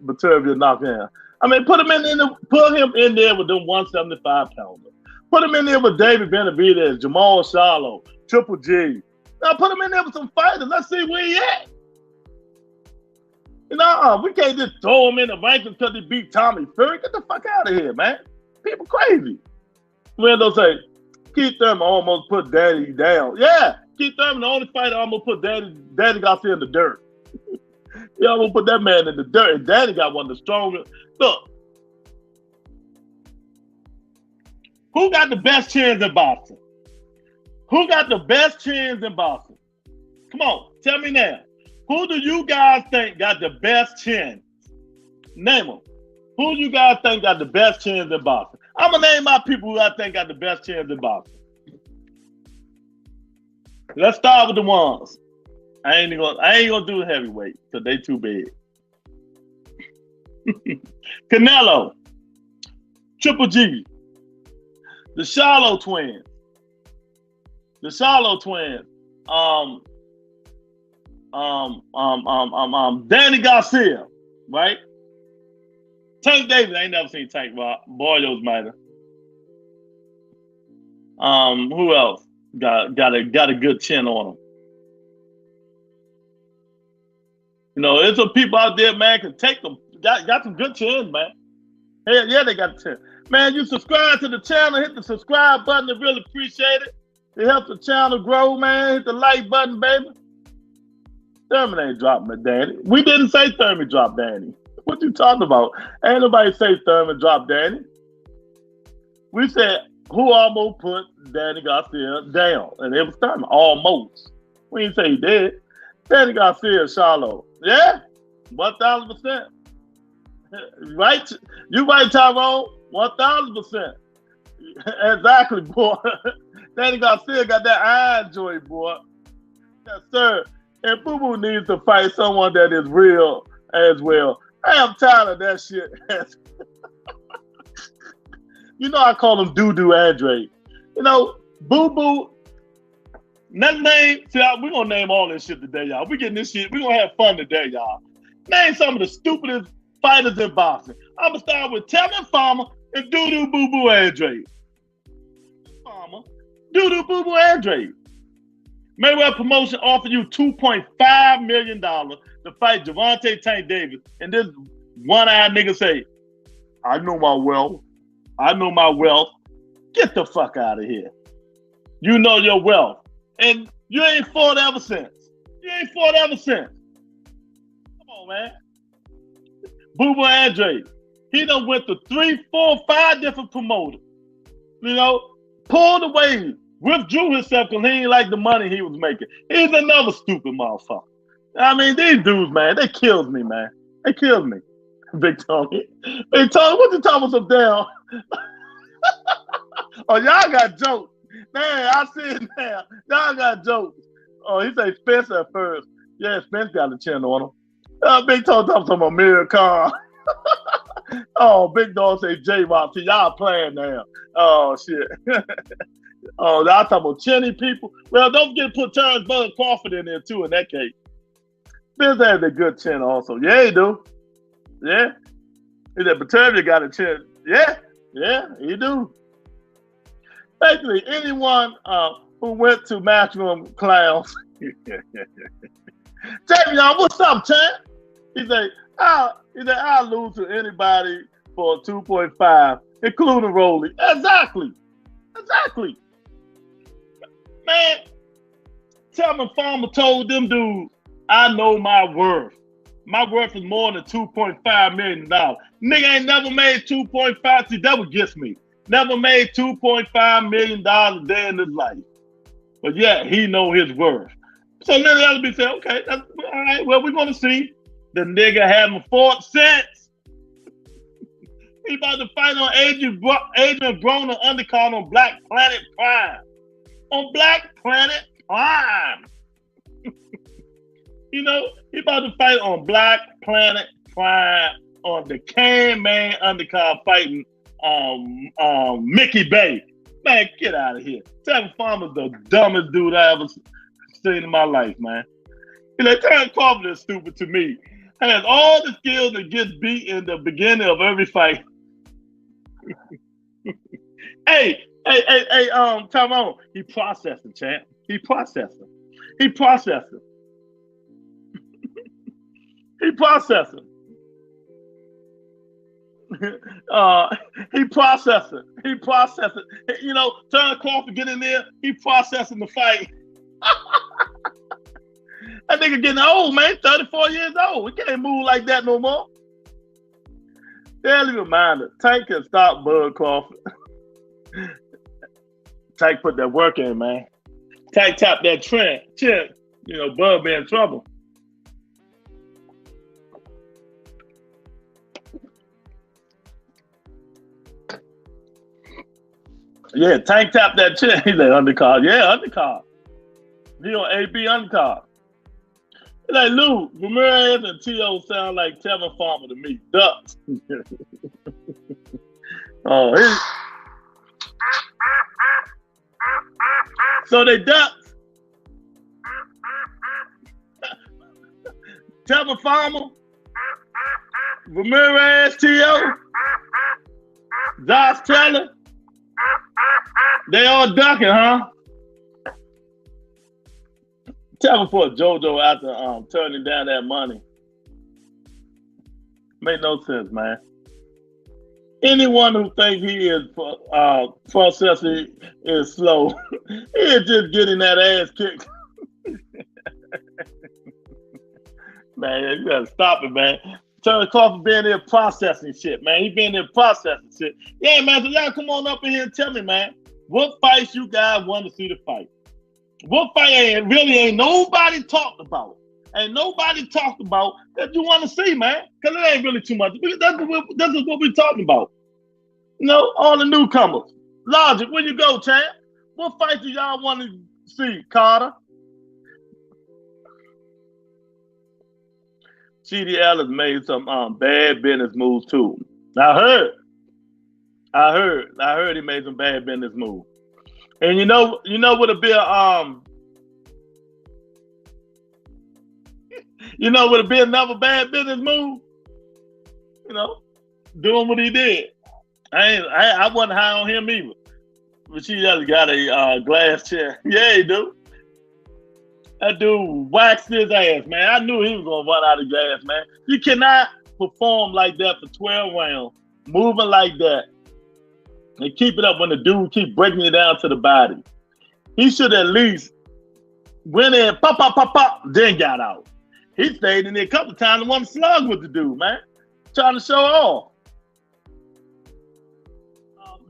Butterbia knocked in. I mean, put him in there with them 175 pounders. Put him in there with David Benavidez, Jamal Charlo, Triple G. Now put him in there with some fighters. Let's see where he at. You know, we can't just throw him in the rankings because he beat Tommy Fury. Get the fuck out of here, man. People crazy. When they'll say, Keith Thurman almost put Daddy down. Yeah, Keith Thurman, the only fighter almost put Daddy Garcia in the dirt. He almost put that man in the dirt. And Daddy got one of the strongest. Look, who got the best chins in boxing? Who got the best chins in boxing? Come on, tell me now. Who do you guys think got the best chin? Name them. Who do you guys think got the best chins in boxing? I'm gonna name my people who I think got the best chins in boxing. Let's start with the ones. I ain't gonna do heavyweight because they too big. Canelo, Triple G, the Charlo twins. Danny Garcia, right? Tank Davis, I ain't never seen Tank, but Barrios might have. Who else got a good chin on him? You know, there's some people out there, man, can take them. Got some good chins, man. Hell yeah, they got the chin. Man, you subscribe to the channel, hit the subscribe button. I really appreciate it. It helps the channel grow, man. Hit the like button, baby. Thurman ain't dropping Danny. We didn't say Thurman dropped Danny. What you talking about? Ain't nobody say Thurman dropped Danny. We said who almost put Danny Garcia down, and it was Thurman. Almost. We didn't say he did. Danny Garcia, Charlo. Yeah, 1,000%. Right? You right, Tyrone? 1,000%. Exactly, boy. Danny Garcia got that iron joy, boy. Yes, sir. And Boo Boo needs to fight someone that is real as well. I am tired of that shit. You know I call him Doo-Doo Andre. You know, Boo Boo. We're gonna name all this shit today, y'all. We getting this shit. We're gonna have fun today, y'all. Name some of the stupidest fighters in boxing. I'm gonna start with Tevin Farmer and Doo-Doo Boo Boo Andre. Farmer, Doo-Doo Boo Boo Andre. Mayweather Promotion offered you $2.5 million to fight Gervonta Tank Davis. And this one-eyed nigga say, I know my wealth. I know my wealth. Get the fuck out of here. You know your wealth. And you ain't fought ever since. You ain't fought ever since. Come on, man. Booba Andre. He done went to 3, 4, 5 different promoters. You know, pulled away, withdrew himself because he ain't like the money he was making. He's another stupid motherfucker. I mean, these dudes, man, they kills me, man. They kills me. Big Tony. Big Tony, what you talking about down? Oh, y'all got jokes. Man, I see it now. Y'all got jokes. Oh, he say Spence at first. Yeah, Spence got a chin on him. Big Tony talking about Amir Khan. Oh, Big Dog say J-Rock. See, y'all playing now. Oh, shit. Oh, y'all talking about chinny people. Well, don't forget to put Terrence Bud Crawford in there, too, in that case. Spence has a good chin also. Yeah, he do. Yeah. He said, Batavia got a chin. Yeah. Yeah, he do. Basically, anyone who went to Matchroom Clowns. Javion, what's up, champ? He said, I'll lose to anybody for 2.5, including Rolly. Exactly. Man, Tevin Farmer told them dudes, I know my worth. My worth is more than $2.5 million. Nigga ain't never made 2.5. See, that what gets me. Never made $2.5 million a day in his life. But yeah, he know his worth. So then the other be saying, okay, that's all right, well, we're gonna see. The nigga haven't fought since. He about to fight on Adrian Broner undercard on Black Planet Prime. On Black Planet Prime. You know, he about to fight on Black Planet Prime on the Can Man undercard fighting Mickey Bay. Man, get out of here. Tevin Farmer's the dumbest dude I ever seen in my life, man. He's like, Terrence Crawford is stupid to me. Has all the skills that gets beat in the beginning of every fight. Hey, come on. He processing, champ. He processing. He processing. He processing. He processing. He processing. You know, Terrence Crawford get in there, he processing the fight. That nigga getting old, man. 34 years old. He can't move like that no more. Daily reminder, Tank can stop Bud Crawford. Tank put that work in, man. Tank tap that trend. Chip. You know, Bud be in trouble. Yeah, Tank tap that chin. He's like, undercard. Yeah, undercard. He on AB undercard. He's like, Lou, Ramirez and T.O. sound like Tevin Farmer to me. Ducks. Oh, so they ducks. Tevin Farmer, Ramirez, T.O., Josh Taylor. They all ducking, huh? Tell me for JoJo after turning down that money. Make no sense, man. Anyone who thinks he is processing is slow. He is just getting that ass kicked. Man, you gotta stop it, man. Terrence Crawford being there processing shit, man. He been there processing shit. Yeah, man, so y'all come on up in here and tell me, man, what fights you guys want to see the fight? What fight ain't nobody talked about? Ain't nobody talked about that you want to see, man? Because it ain't really too much. That's what we're talking about. You know, all the newcomers. Logic, where you go, champ? What fight do y'all want to see, Carter? CDL has made some bad business moves too. I heard he made some bad business moves. And you know what'll be another bad business move? You know, doing what he did. I wasn't high on him either. But she just got a glass chair. Yeah, he do. That dude waxed his ass, man. I knew he was gonna run out of gas, man. You cannot perform like that for 12 rounds, moving like that, and keep it up when the dude keep breaking it down to the body. He should at least went in, pop, pop, pop, pop, then got out. He stayed in there a couple of times and wanted to slug with the dude, man. Trying to show off.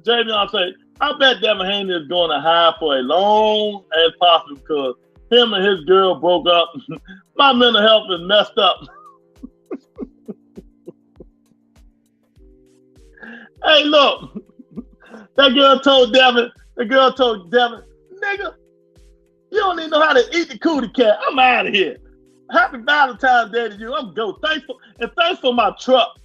Javion say, I bet Devin Haney is going to hide for a long as possible because him and his girl broke up. My mental health is messed up. Hey, look. That girl told Devin, nigga, you don't even know how to eat the cootie cat. I'm out of here. Happy Valentine's Day to you. I'm go. Thanks for my truck.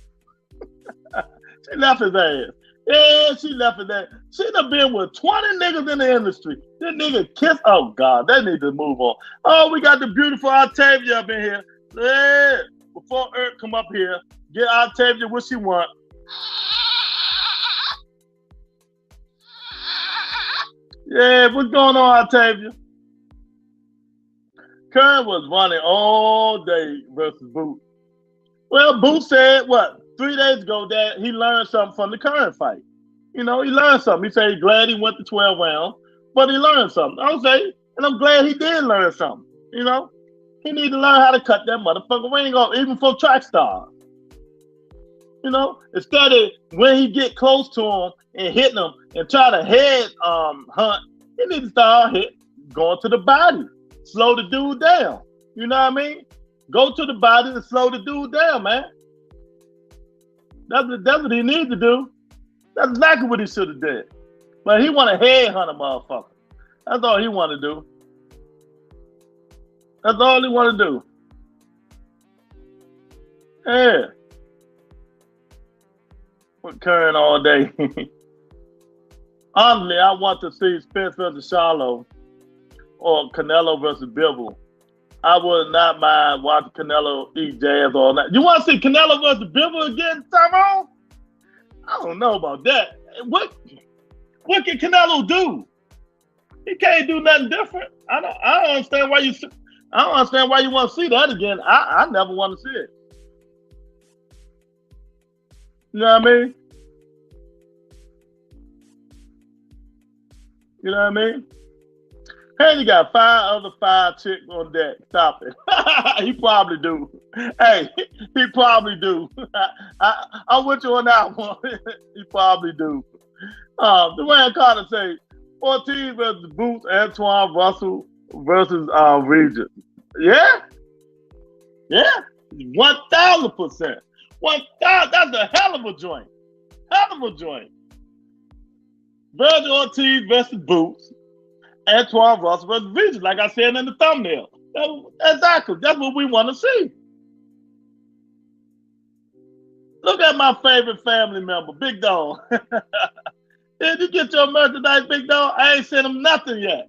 She left his ass. Yeah, she left his ass. She done been with 20 niggas in the industry. This nigga kiss. Oh God, they need to move on. Oh, we got the beautiful Octavia up in here. Yeah. Before Earth come up here, get Octavia what she want. Yeah, what's going on, Octavia? Curran was running all day versus Boot. Well, Boot said, 3 days ago that he learned something from the Curran fight. You know, he learned something. He said he's glad he went to 12 rounds, but he learned something. I would say, and I'm glad he did learn something. You know, he need to learn how to cut that motherfucker wing off, even for track stars. You know, instead of when he get close to him and hitting him and try to head hunt, he need to start going to the body. Slow the dude down. You know what I mean? Go to the body and slow the dude down, man. That's what he needs to do. That's exactly what he should have did. But he want to headhunt a motherfucker. That's all he want to do. That's all he want to do. Yeah. We're Curran all day. Honestly, I want to see Spence versus Charlo or Canelo versus Bivol. I would not mind watching Canelo eat jazz all night. You want to see Canelo versus Bivol again, Tyrone? I don't know about that. What can Canelo do? He can't do nothing different. I don't understand why you want to see that again. I never want to see it. You know what I mean? You know what I mean? Hey, you got 5 chicks on deck. Stop it. He probably do. Hey, he probably do. I'm with you on that one. He probably do. Dwayne Carter say, 14 versus Boots, Antuanne, Russell versus Regis. Yeah? Yeah? 1,000%. 1,000. That's a hell of a joint. Hell of a joint. Virgil Ortiz versus Boots. Antuanne Russell versus Regis, like I said in the thumbnail. Exactly. That's what we want to see. Look at my favorite family member, Big Dog. Did you get your merchandise, Big Dog? I ain't sent him nothing yet.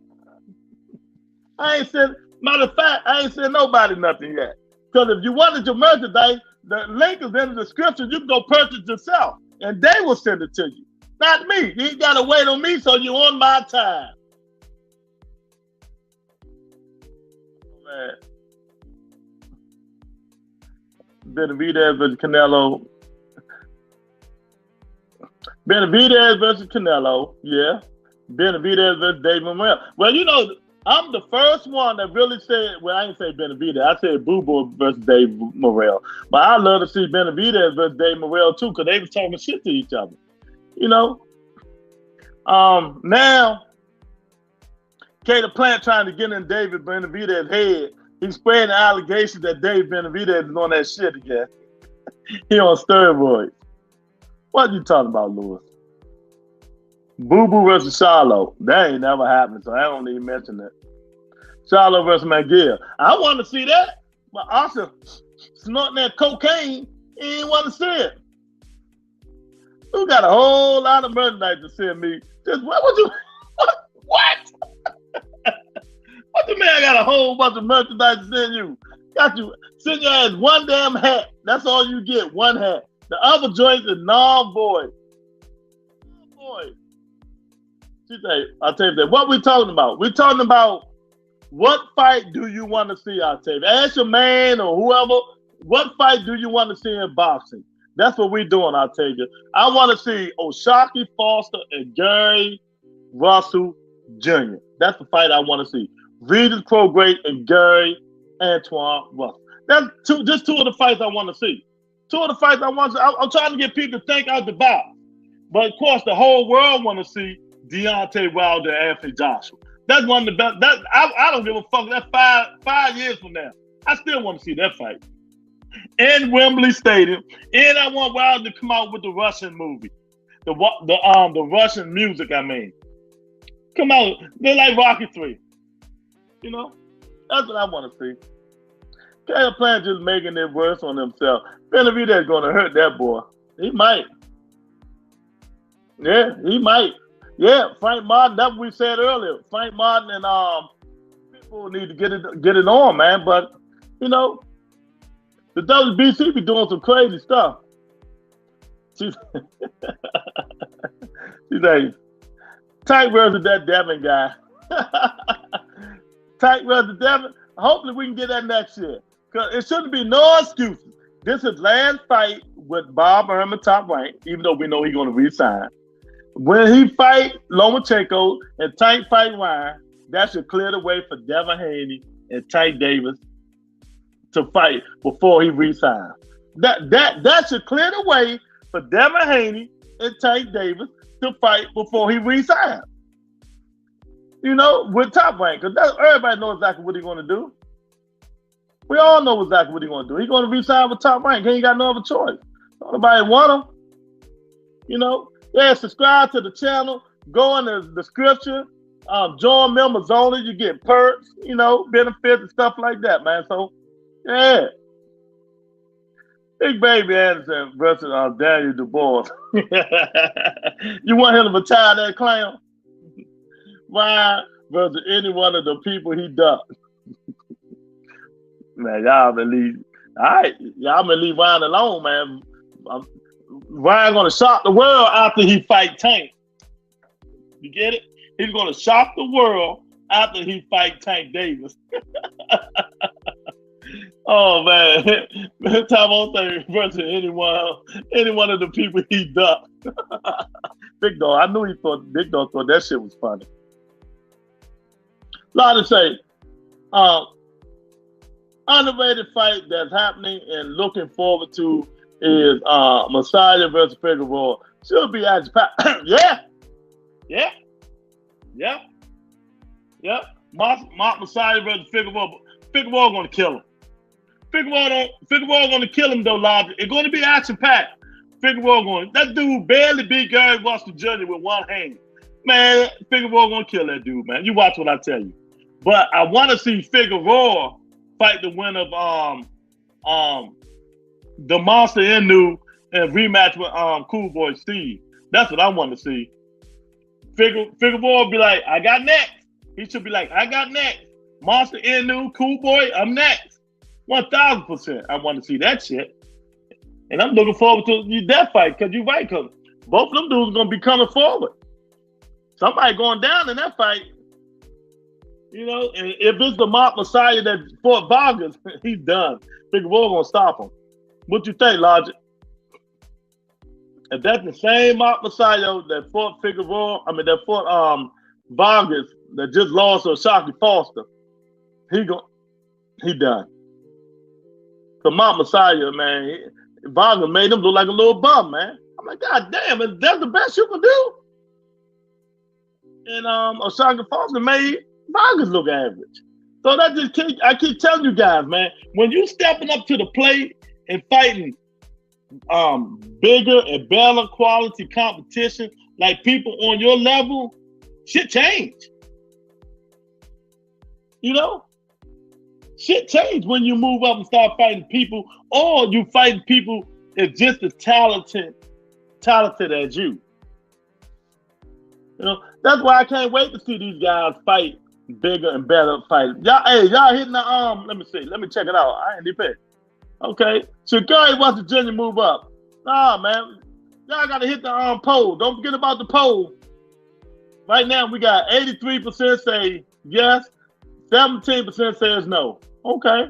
Matter of fact, I ain't sent nobody nothing yet. Because if you wanted your merchandise, the link is in the description. You can go purchase yourself, and they will send it to you. Not me. You ain't got to wait on me, so you're on my time. Man. Benavidez versus Canelo. Benavidez versus Canelo, yeah. Benavidez versus Dave Morrell. Well, you know, I'm the first one that really said, well, I didn't say Benavidez. I said Boo Boy versus Dave Morrell. But I love to see Benavidez versus Dave Morrell, too, because they were talking shit to each other. You know? Now, Kato Plant trying to get in David Benavidez's head. He's spreading allegations that Dave Benavidez is on that shit again. He on steroids. What are you talking about, Lewis? Boo Boo versus Charlo. That ain't never happened, so I don't even mention that. Charlo versus McGill. I want to see that, but also snorting that cocaine, he ain't want to see it. You got a whole lot of merchandise to send me. Just what would you? What? What you mean? I got a whole bunch of merchandise to send you. Got you send your ass one damn hat. That's all you get. One hat. The other joints is non-void. Non-void. She say, I'll tell you that. What we talking about? We're talking about What fight do you want to see, Octavia? Ask your man or whoever. What fight do you want to see in boxing? That's what we're doing, Octavia. I want to see O'Shaquie Foster and Gary Russell Jr. That's the fight I want to see. Regis Prograis and Gary Antuanne Russell. That's just two of the fights I want to see. Two of the fights I want to see. I'm trying to get people to think out the box. But, of course, the whole world want to see Deontay Wilder and Anthony Joshua. That's one of the best. I don't give a fuck. That's five years from now. I still want to see that fight. In Wembley Stadium. And I want Wilder to come out with the Russian movie. The Russian music, I mean. Come out. They're like Rocky 3. You know? That's what I want to see. Caleb Plant just making it worse on himself. Benavidez going to hurt that boy. He might. Yeah, he might. Yeah, Frank Martin, that's what we said earlier. Frank Martin and people need to get it on, man. But, you know, the WBC be doing some crazy stuff. She's like, Tank versus that Devin guy. Tank versus Devin. Hopefully we can get that next year. Because it shouldn't be no excuses. This is last fight with Bob Herman top rank, even though we know he's going to resign. When he fight Lomachenko and Tank fight Ryan, that should clear the way for Devin Haney and Tank Davis to fight before he resigns. That should clear the way for Devin Haney and Tank Davis to fight before he resigns. You know, with top rank, because everybody knows exactly what he's going to do. We all know exactly what he's going to do. He's going to resign with top rank. He ain't got no other choice. Nobody want him. You know. Yeah, subscribe to the channel. Go in the description. Join members only. You get perks, you know, benefits and stuff like that, man. So, yeah. Big Baby Anderson versus Daniel Dubois. You want him to retire that clown? Ryan versus any one of the people he ducked. Man, y'all believe. All right, y'all been leave Ryan alone, man. Ryan gonna shock the world after he fight Tank. You get it? He's gonna shock the world after he fight Tank Davis. Oh man, Tom on versus any one of the people he ducked. Big Dog, I knew Big Dog thought that shit was funny. A lot to say. Underrated fight that's happening and looking forward to is Messiah versus Figueroa. Should be action packed. Yeah. Mark Messiah versus Figueroa. Figueroa gonna kill him. Figueroa gonna kill him though, Logic. It's gonna be action packed. That dude barely beat Gary Russell Jr. with one hand. Man, Figueroa gonna kill that dude, man. You watch what I tell you. But I want to see Figueroa fight the winner of the Monster Inu and rematch with Cool Boy Steve. That's what I want to see. Figueroa be like, I got next. He should be like, I got next. Monster Inu, Cool Boy, I'm next. 1000%. I want to see that shit. And I'm looking forward to that fight because you're right, because both of them dudes are going to be coming forward. Somebody going down in that fight. You know, and if it's the Mark Messiah that fought Vargas, he's done. Figueroa gonna stop him. What you think, Logic? If that's the same Mark Messiah that fought that fought Vargas that just lost to O'Shaquie Foster, he done. So Mark Messiah, man, Vargas made him look like a little bum, man. I'm like, God damn, is that the best you can do? And O'Shaquie Foster made Vargas look average. So I keep telling you guys, man, when you stepping up to the plate and fighting bigger and better quality competition, like people on your level, shit change. You know? Shit change when you move up and start fighting people, or you fighting people that's just as talented as you. You know, that's why I can't wait to see these guys fight bigger and better fighters. Y'all hitting the let me see. Let me check it out. I ain't even. Okay. Should Gary Russell Jr. move up? Nah, man. Y'all gotta hit the poll. Don't forget about the poll. Right now we got 83% say yes, 17% says no. Okay.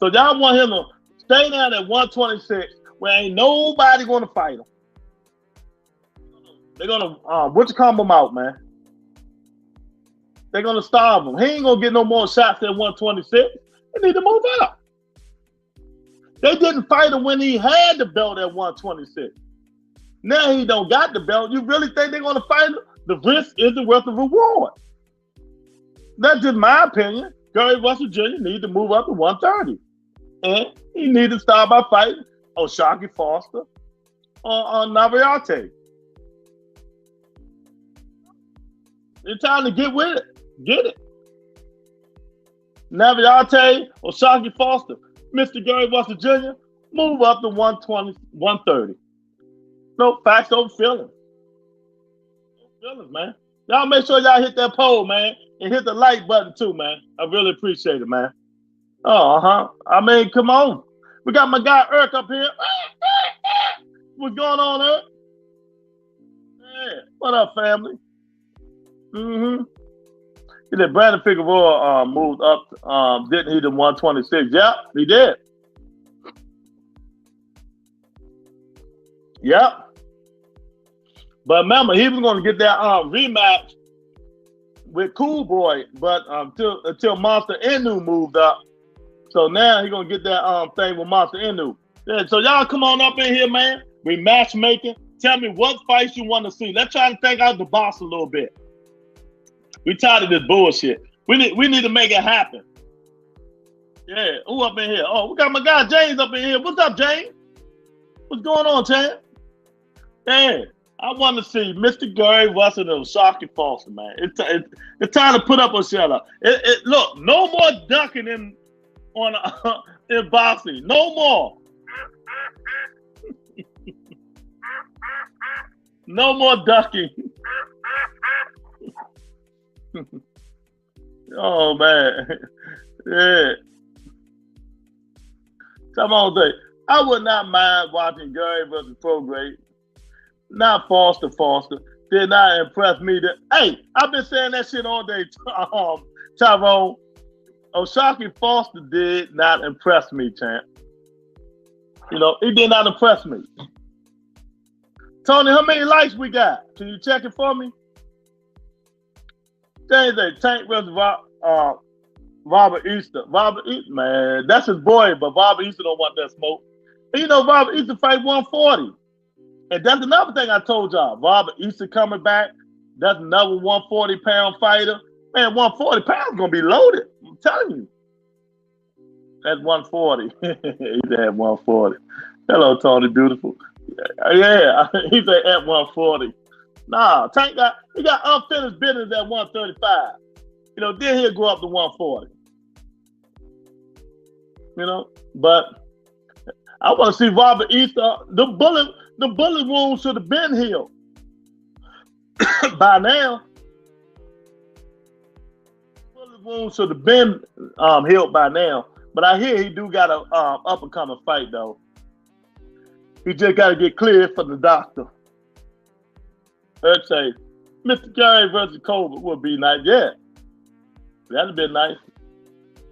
So y'all want him to stay down at 126 where ain't nobody going to fight him. They're going to comb him out, man. They're going to starve him. He ain't going to get no more shots at 126. They need to move up. They didn't fight him when he had the belt at 126. Now he don't got the belt. You really think they're going to fight him? The risk isn't worth the reward. That's just my opinion. Gary Russell Jr. needs to move up to 130. And he needs to start by fighting O'Shaquie Foster or Navarrete. It's time to get with it. Get it. Navarrete, O'Shaquie Foster, Mr. Gary Russell Jr., move up to 120, 130. No facts, no feelings. No feelings, man. Y'all make sure y'all hit that poll, man, and hit the like button too, man. I really appreciate it, man. I mean, come on. We got my guy Eric up here. What's going on, Eric? Yeah. What up, family? Yeah, Brandon Figueroa moved up, didn't he, to 126? Yeah, he did. Yep. But remember, he was going to get that rematch with Cool Boy, but until Monster Inu moved up. So now he's going to get that thing with Monster Inu. Yeah, so y'all come on up in here, man. We matchmaking. Tell me what fights you want to see. Let's try to think out the box a little bit. We tired of this bullshit. We need to make it happen. Yeah, who up in here? Oh, we got my guy James up in here. What's up, James? What's going on, James? Yeah, I want to see Mr. Gary Russell and O'Shaquie Foster, man. It's time to put up or shut up. Look, no more ducking in boxing. No more. No more ducking. Oh man, yeah. Come on, say I would not mind watching Gary versus Prograis. Not Foster. Did not impress me. Hey, I've been saying that shit all day. Tyrone, O'Shaquie Foster did not impress me, champ. You know, he did not impress me. Tony, how many likes we got? Can you check it for me? James A. Tank versus Robert Easter. Robert Easter, man, that's his boy, but Robert Easter don't want that smoke. And you know, Robert Easter fight 140. And that's another thing I told y'all. Robert Easter coming back. That's another 140-pound fighter. Man, 140 pounds gonna be loaded. I'm telling you. At 140. He's at 140. Hello, Tony, beautiful. Yeah, he's at 140. Nah, Tank got unfinished business at 135. You know, then he'll go up to 140. You know, but I want to see Robert Easter. The bullet wound should have been healed by now. Bullet wound should have been healed by now. But I hear he do got a up and coming fight though. He just got to get cleared from the doctor. Let's say, Mr. Gary versus Colbert would be nice. Yeah, that'd been nice.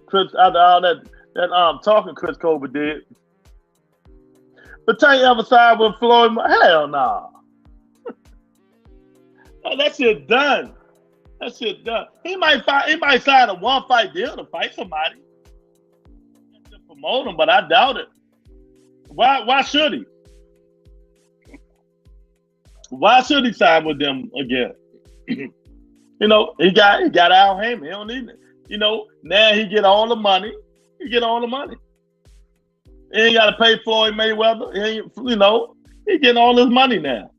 Chris, after all that talking Chris Colbert did. But Tank ever side with Floyd? Hell no. Nah. Oh, that shit done. That shit done. He might sign a one-fight deal to fight somebody. To promote him, but I doubt it. Why should he? Why should he sign with them again? You know, he got Al Heyman. He don't need it. You know, now he get all the money. He get all the money. He ain't got to pay Floyd Mayweather. He getting all his money now.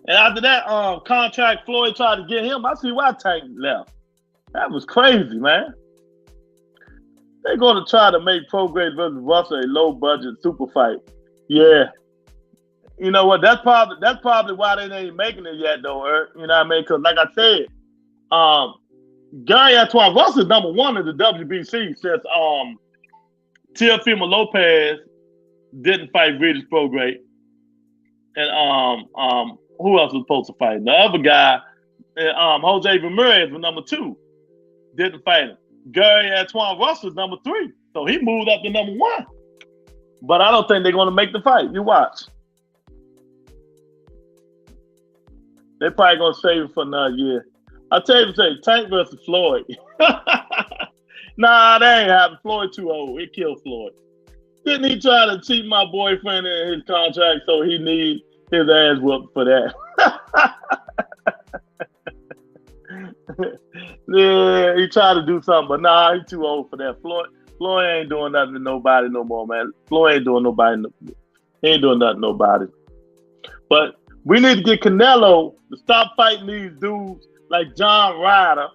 And after that contract Floyd tried to get him, I see why Tank left. That was crazy, man. They're going to try to make Prograis versus Russell a low-budget super fight. Yeah. You know what? That's probably why they ain't making it yet, though, Eric. You know what I mean? Because, like I said, Gary Antuanne Russell is number one in the WBC since Teofimo Lopez didn't fight Regis Prograis. And who else was supposed to fight? The other guy, Jose Ramirez, was number two. Didn't fight him. Gary Antuanne Russell's number 3. So he moved up to number 1. But I don't think they're going to make the fight. You watch. They probably going to save it for another year. I'll tell you, Tank versus Floyd. Nah, that ain't happening. Floyd too old. It killed Floyd. Didn't he try to cheat my boyfriend in his contract so he need his ass whooped for that? Yeah, he tried to do something, but nah, he too old for that. Floyd ain't doing nothing to nobody no more, man. Floyd ain't doing nobody. He ain't doing nothing to nobody. But we need to get Canelo to stop fighting these dudes like John Ryder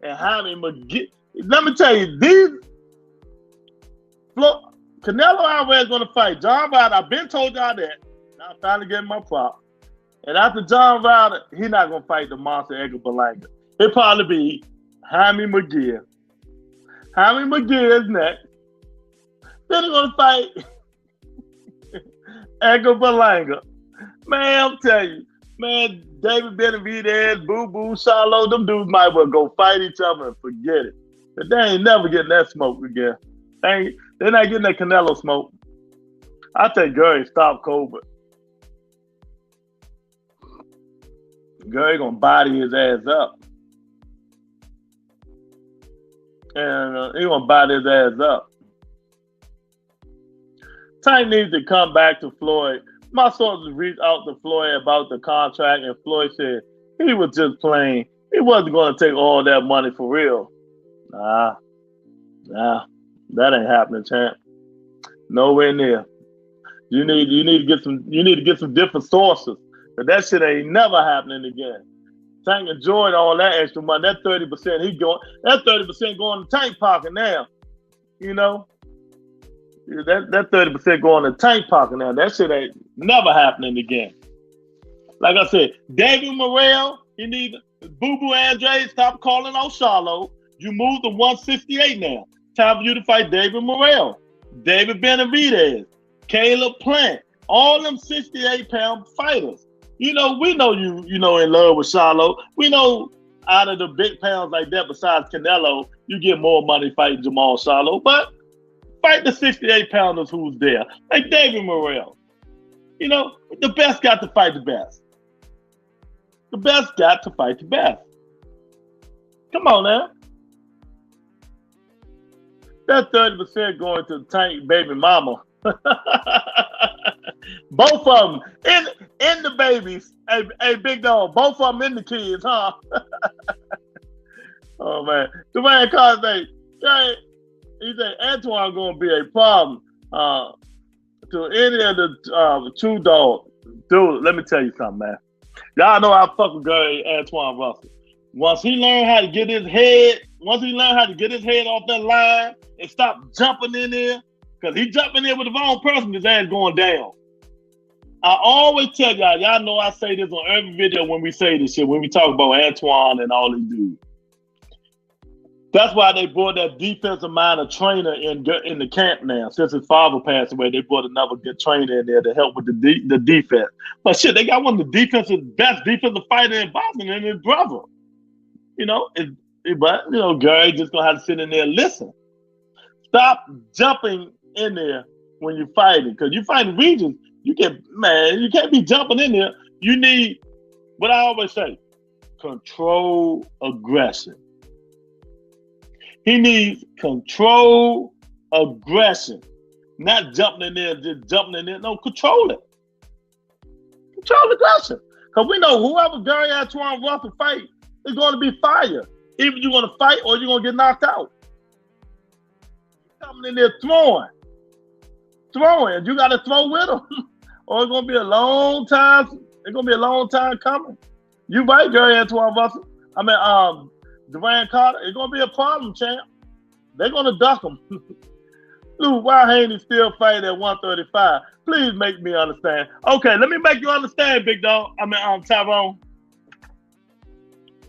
and Jaime McGee. Let me tell you, Canelo Alvarez going to fight John Ryder. I've been told y'all that. Now I'm finally getting my prop. And after John Ryder, he's not going to fight the monster Edgar Berlanga. It'll probably be Jaime McGee. Jaime McGee is next. Then he's going to fight Edgar Berlanga. Man, I'm telling you, man, David Benavidez, Boo Boo, Charlo, them dudes might well go fight each other and forget it. But they ain't never getting that smoke again. They're not getting that Canelo smoke. I think Gary stop Cobra. Gary gonna body his ass up. And he gonna body his ass up. Tank needs to come back to Floyd. My sources reached out to Floyd about the contract, and Floyd said he was just playing. He wasn't going to take all that money for real. Nah, that ain't happening, champ. Nowhere near. You need to get some different sources. But that shit ain't never happening again. Tank enjoyed all that extra money. That 30%, that 30% going to Tank pocket now. You know? That 30% going to Tank pocket now. That shit ain't never happening again. Like I said, David Morrell, you need Boo Boo Andre, stop calling out Charlo. You moved to 168 now. Time for you to fight David Morrell, David Benavidez, Caleb Plant, all them 68-pound fighters. You know, we know you in love with Charlo. We know out of the big pounds like that, besides Canelo, you get more money fighting Jamal Charlo. But fight the 68-pounders who's there, like David Morrell. You know, the best got to fight the best. The best got to fight the best. Come on now. That 30% going to Tank baby mama. Both of them in the babies. Hey, big dog. Both of them in the kids, huh? Oh man, Dwayne Carter say, he said Antuanne gonna be a problem to any of the two dogs. Dude, let me tell you something, man. Y'all know I fuck with Gary Antuanne Russell. Once he learned how to get his head off that line and stop jumping in there, because he jumping in with the wrong person, his ass going down. I always tell y'all know I say this on every video when we say this shit, when we talk about Antuanne and all these dudes. That's why they brought that defensive minded trainer in the camp now. Since his father passed away, they brought another good trainer in there to help with the defense. But shit, they got one of the best defensive fighters in boxing, and his brother. You know, but you know, Gary just gonna have to sit in there and listen. Stop jumping in there when you're fighting, because you fighting regions. You can't be jumping in there. You need what I always say: control aggression. He needs control aggression, not jumping in there, just jumping in there. No, control it. Control aggression, because we know whoever Gary Antuanne Russell fight is going to be fire. Either you're going to fight or you're going to get knocked out. Coming in there throwing. You got to throw with him, or it's going to be a long time. It's going to be a long time coming. You right, Gary Antuanne Russell. I mean, Dwayne Carter. It's going to be a problem, champ. They're going to duck him. Dude, why Haney still fighting at 135? Please make me understand. Okay, let me make you understand, big dog. I mean, Tyrone.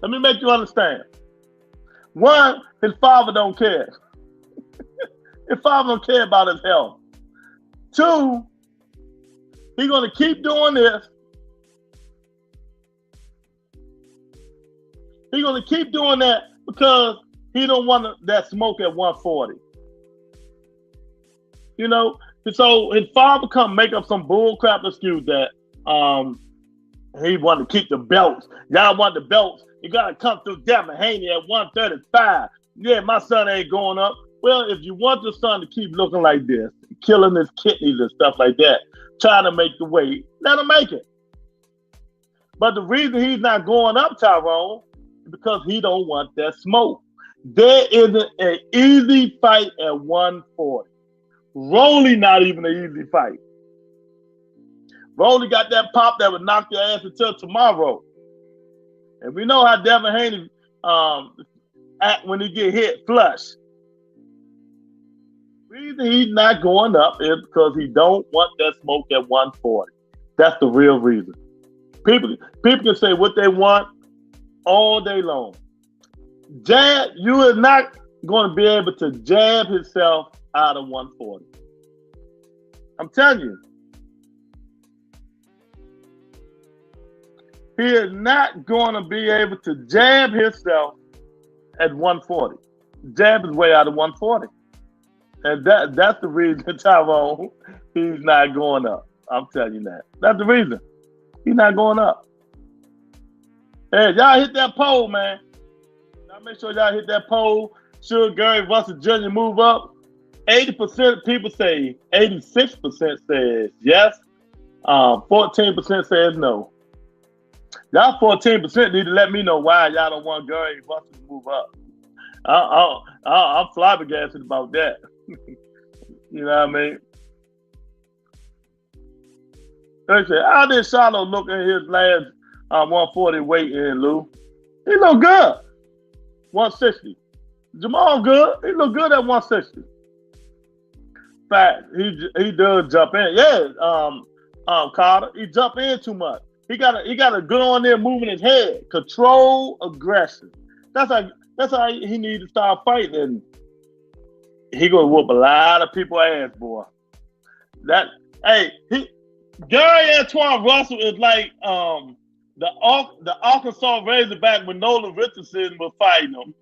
Let me make you understand. One, his father don't care. His father don't care about his health. Two, he's going to keep doing this. He's going to keep doing that because he don't want that smoke at 140. You know, so his father come make up some bullcrap excuse that he wanted to keep the belts. Y'all want the belts. You gotta come through Devin Haney at 135. Yeah, my son ain't going up. Well, if you want your son to keep looking like this, killing his kidneys and stuff like that, trying to make the weight, let him make it. But the reason he's not going up, Tyrone, is because he don't want that smoke. There isn't an easy fight at 140. Rolly not even an easy fight. Rolly got that pop that would knock your ass until tomorrow. And we know how Devin Haney act when he get hit flush. The reason he's not going up is because he don't want that smoke at 140. That's the real reason. People can say what they want all day long. Jab, you are not going to be able to jab himself out of 140. I'm telling you. He is not going to be able to jab himself at 140. Jab his way out of 140. And that's the reason, Tyrone, he's not going up. I'm telling you that. That's the reason. He's not going up. Hey, y'all hit that poll, man. Now make sure y'all hit that poll. Should Gary Russell Jr. move up? 80% of people say, 86% says yes. 14% says no. Y'all 14% need to let me know why y'all don't want Gary Russell to move up. I'm flabbergasted about that. You know what I mean? Actually, how did Charlo look in his last 140 weight in, Lou? He look good. 160. Jamal good. He look good at 160. Fact, he does jump in. Yeah, Carter, he jump in too much. He gotta go on there moving his head. Control aggression. That's how he needs to start fighting. And he gonna whoop a lot of people's ass, boy. Gary Antuanne Russell is like the Arkansas Razorback when Nolan Richardson was fighting him.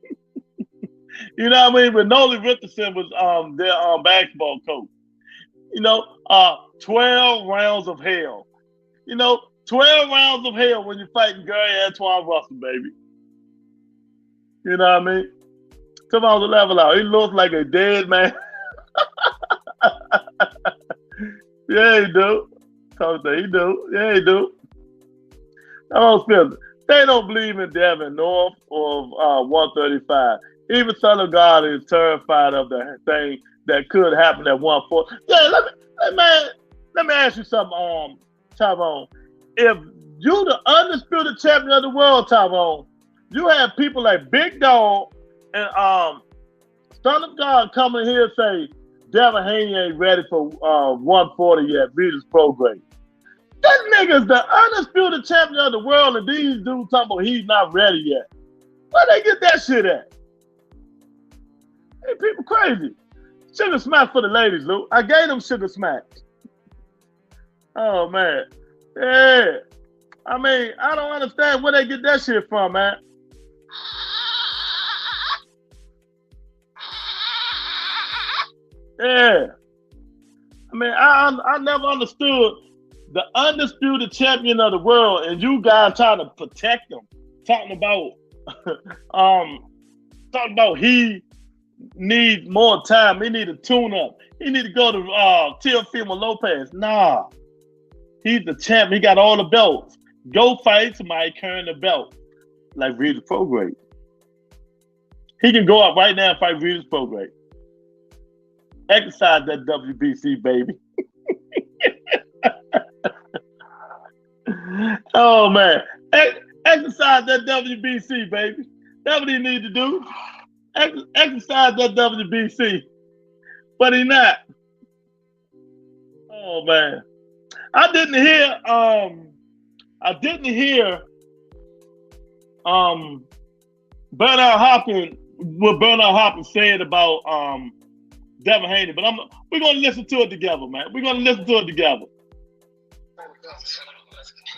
You know what I mean? When Nolan Richardson was their basketball coach. You know, 12 rounds of hell. You know, 12 rounds of hell when you're fighting Gary Antuanne Russell, baby. You know what I mean? Come on to level out. He looks like a dead man. Yeah, he do. He do. Yeah, he do. They don't believe in Devin North or 135. Even Son of God is terrified of the thing that could happen at 140. Yeah, let me ask you something, Tyrone. If you the undisputed champion of the world, Tyrone, you have people like Big Dog and Son of God coming here and say Devin Haney ain't ready for 140 yet, Regis Prograis. That nigga's the undisputed champion of the world, and these dudes talking about he's not ready yet. Where they get that shit at? Hey, people crazy. Sugar smack for the ladies, Lou. I gave them sugar smack. Oh, man. Yeah. I mean, I don't understand where they get that shit from, man. Yeah. I mean, I never understood the undisputed champion of the world and you guys trying to protect him. Talking about he needs more time. He need to tune up. He need to go to Teofimo Lopez. Nah. He's the champ. He got all the belts. Go fight somebody carrying the belt. Like Regis Prograis. He can go up right now and fight Regis Prograis. Exercise that WBC, baby. Oh, man. Exercise that WBC, baby. That's what he need to do. Exercise that WBC. But he not. Oh, man. I didn't hear Bernard Hopkins, what Bernard Hopkins said about Devin Haney, but we're gonna listen to it together, man. We're gonna listen to it together.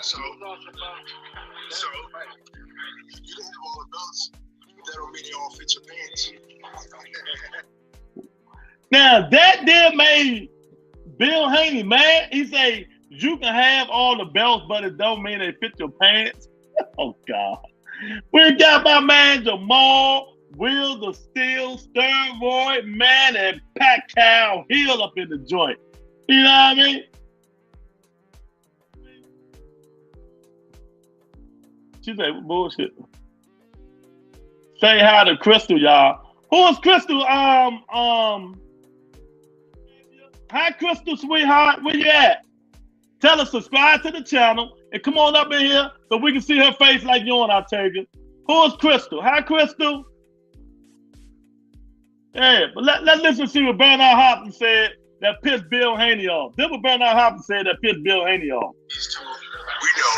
So you didn't have all the belts. You that don't mean they all fit your pants. Now that did make Bill Haney mad. He say you can have all the belts, but it don't mean they fit your pants. Oh God. We got my man Jamal, Wheels of Steel, Steroid Man, and Pascal Hill up in the joint. You know what I mean? She said bullshit. Say hi to Crystal, y'all. Who is Crystal? Hi, Crystal, sweetheart. Where you at? Tell her subscribe to the channel and come on up in here so we can see her face like you on Octavia. Who is Crystal? Hi, Crystal. Yeah, but let's listen to see what Bernard Hopkins said that pissed Bill Haney off. This what Bernard Hopkins said that pissed Bill Haney off. We know,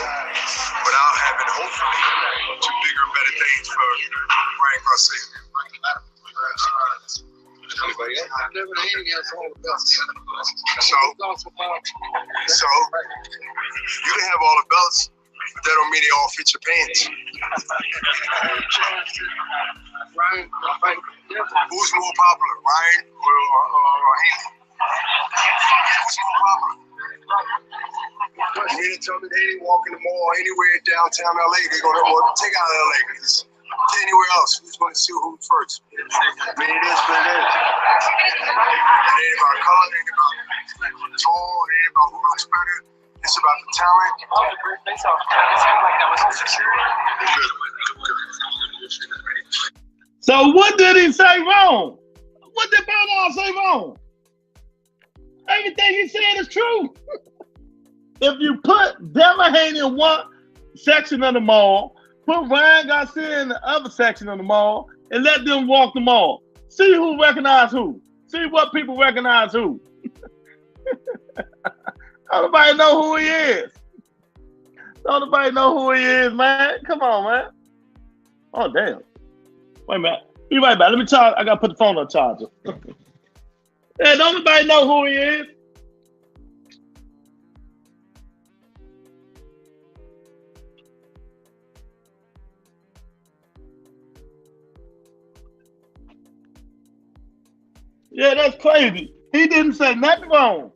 without having hopefully to bigger and better things for Ryan Ruessell. So you can have all the belts, but that don't mean they all fit your pants. Who's more popular, Ryan or Haney? Who's more popular? You mean to tell me they ain't walk in the mall anywhere in downtown LA? They're gonna take out LA because anywhere else, who's going to see who's first? I mean, it is what it is. It ain't about color, it ain't about tall, it ain't about who looks better. It's about the talent. So what did he say wrong? What did Bernard say wrong? Everything he said is true. If you put Devin Haney in one section of the mall, put Ryan Garcia in the other section of the mall, and let them walk the mall. See who recognize who. See what people recognize who. Don't nobody know who he is. Don't nobody know who he is, man. Come on, man. Oh, damn. Wait a minute. Be right back. Let me charge. I got to put the phone on charger. Yeah, don't nobody know who he is. Yeah, that's crazy. He didn't say nothing wrong.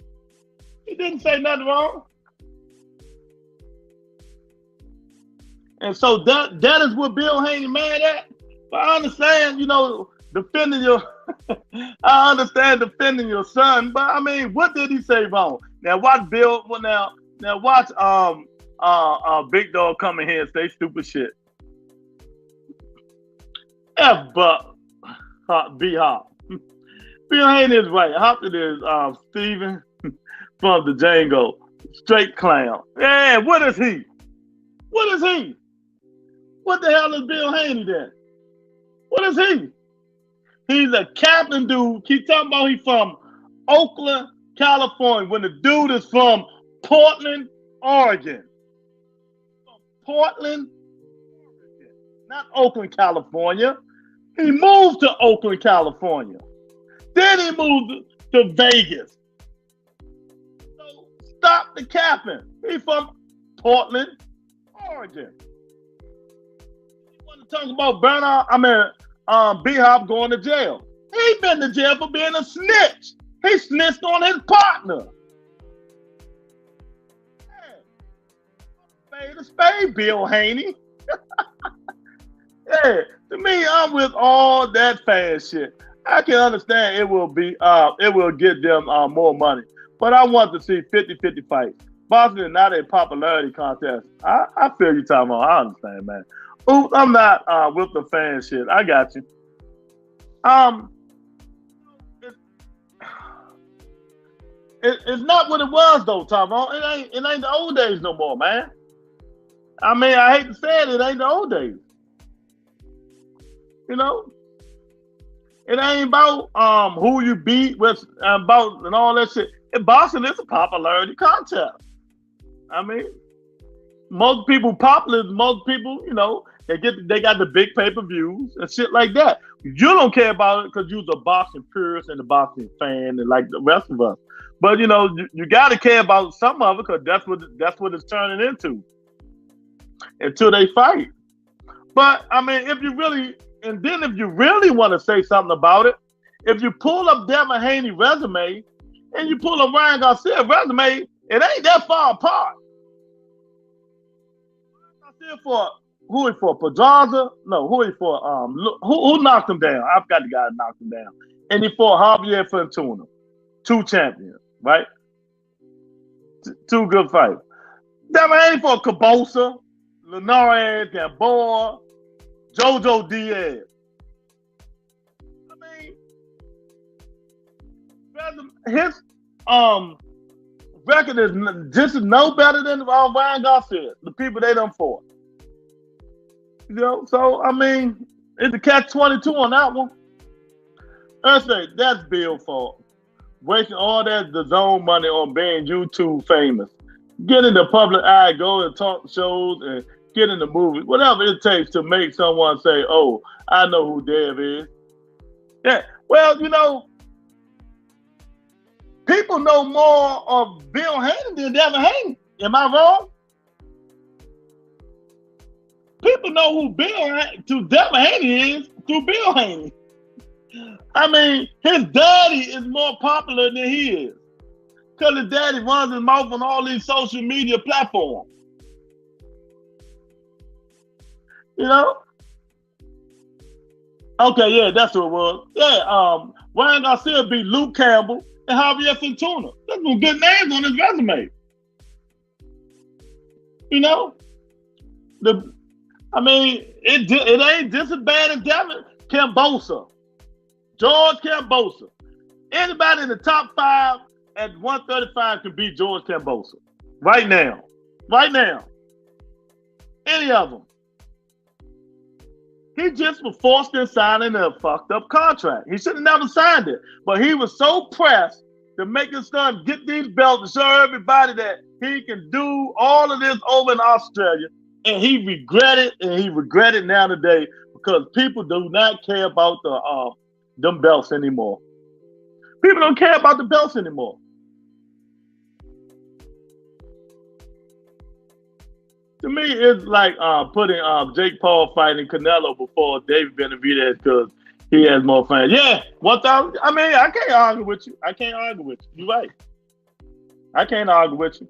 He didn't say nothing wrong. And so that is what Bill Haney mad at. But I understand, you know, defending your I understand defending your son, but I mean, what did he say wrong? Now watch Bill now watch Big Dog come in here and say stupid shit. B Hop. Bill Haney is right. Hopkins is Steven from the Django. Straight clown. Yeah, what is he? What is he? What the hell is Bill Haney then? What is he? He's a captain dude. Keep talking about he's from Oakland, California, when the dude is from Portland, Oregon. Portland, Oregon. Not Oakland, California. He moved to Oakland, California. Then he moved to Vegas. So stop the capping. He's from Portland, Oregon. You want to talk about B-Hop going to jail. He been to jail for being a snitch. He snitched on his partner. Spade to spade, Bill Haney. Yeah, to me, I'm with all that fan shit. I can understand it will get them more money. But I want to see 50-50 fights. Boxing is not a popularity contest. I feel you talking about. I understand, man. Oops, I'm not with the fan shit. I got you. It's not what it was though, Tom. It ain't the old days no more, man. I mean, I hate to say it ain't the old days. You know? It ain't about who you beat with about and all that shit. Boxing is a popularity contest. I mean, most people popular, most people, you know, they got the big pay-per-views and shit like that. You don't care about it because you're a boxing purist and a boxing fan and like the rest of us. But you know, you got to care about some of it because that's what it's turning into until they fight. But I mean, if you really And then if you really want to say something about it, if you pull up Devin Haney's resume and you pull up Ryan Garcia's resume, it ain't that far apart. Garcia for who he for? Pedraza? No, who he for? Who knocked him down? I forgot the guy that knocked him down. And he fought Javier Fortuna. 2 champions, right? 2 good fights. Devin Haney for Cabosa, Linares, Gamboa, Jojo Diaz. I mean, his record is just no better than Ryan Garcia, the people they done fought. You know, so I mean, it's a catch-22 on that one. Let's say that's Bill's fault. Wasting all that DAZN money on being YouTube famous. Get in the public eye, go and talk shows and get in the movies. Whatever it takes to make someone say, oh, I know who Dev is. Yeah, well, you know, people know more of Bill Haney than Devin Haney. Am I wrong? People know who Devin Haney is through Bill Haney. I mean, his daddy is more popular than he is. Because his daddy runs his mouth on all these social media platforms. You know? Okay, yeah, that's what it was. Yeah, Ryan Garcia beat Luke Campbell and Javier Fortuna. That's some good names on his resume. You know? It ain't just as bad as Devin Cambosa. George Cambosa. Anybody in the top 5 at 135 can beat George Cambosa. Right now. Right now. Any of them. He just was forced in signing a fucked up contract. He should have never signed it. But he was so pressed to make his son get these belts to show everybody that he can do all of this over in Australia. And he regretted now today because people do not care about them belts anymore. People don't care about the belts anymore. To me, it's like putting Jake Paul fighting Canelo before David Benavidez because he has more fans. Yeah, 1,000. I mean, I can't argue with you. You're right. I can't argue with you.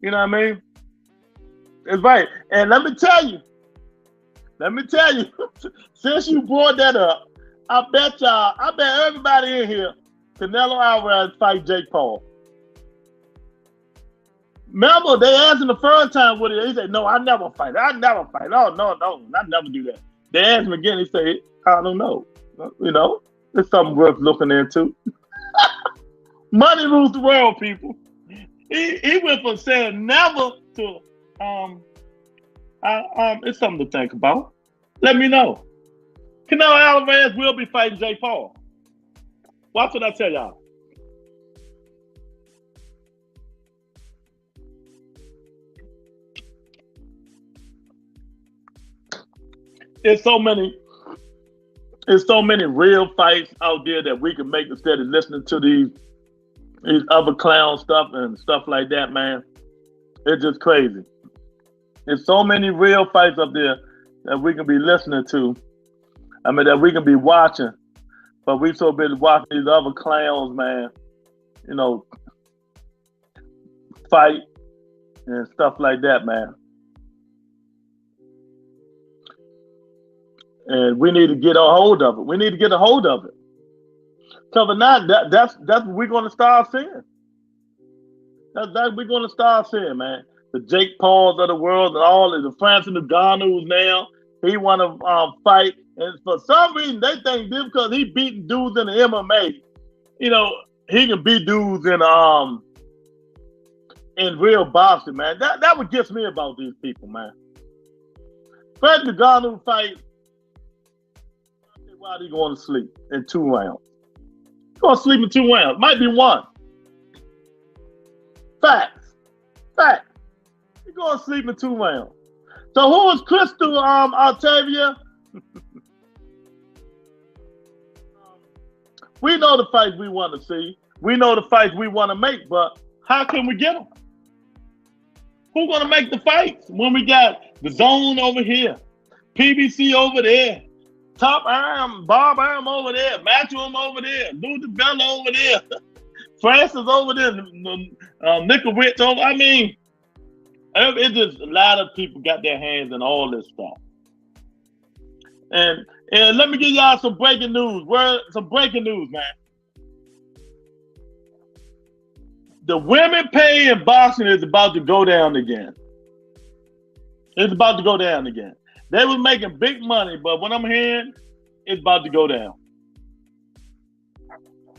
You know what I mean? It's right. And let me tell you, since you brought that up, I bet everybody in here, Canelo Alvarez fight Jake Paul. Remember, they asked him the first time with it. He said, no, I never fight. Oh, no, I never do that. They asked him again. He said, I don't know. You know, it's something worth looking into. Money rules the world, people. He went from saying never to, it's something to think about. Let me know. Canelo Alvarez will be fighting Jake Paul. Watch what I tell y'all. There's so many real fights out there that we can make instead of listening to these other clown stuff and stuff like that, man. It's just crazy. There's so many real fights up there that we can be listening to. I mean, that we can be watching. But we so busy watching these other clowns, man, you know, fight and stuff like that, man. And we need to get a hold of it. Because now that's what we're going to start seeing. That's we're going to start seeing, man. The Jake Pauls of the world and all of the Francis Ngannou's now. He want to fight. And for some reason, they think this because he beating dudes in the MMA, you know, he can beat dudes in real boxing, man. That what gets me about these people, man. Francis Ngannou fight. Why are they going to sleep in 2 rounds? Going to sleep in 2 rounds. Might be 1. Facts. You're going to sleep in 2 rounds. So who is Crystal Altavia? We know the fights we want to see. We know the fights we want to make, but how can we get them? Who's going to make the fights when we got the zone over here? PBC over there. Top Arm, Bob Arm over there. Matchroom over there. Lou DeBella over there. Francis over there. Nickowitz over. I mean, it's just a lot of people got their hands in all this stuff. And let me give y'all some breaking news. Some breaking news, man. The women pay in boxing is about to go down again. It's about to go down again. They was making big money, but what I'm hearing, it's about to go down.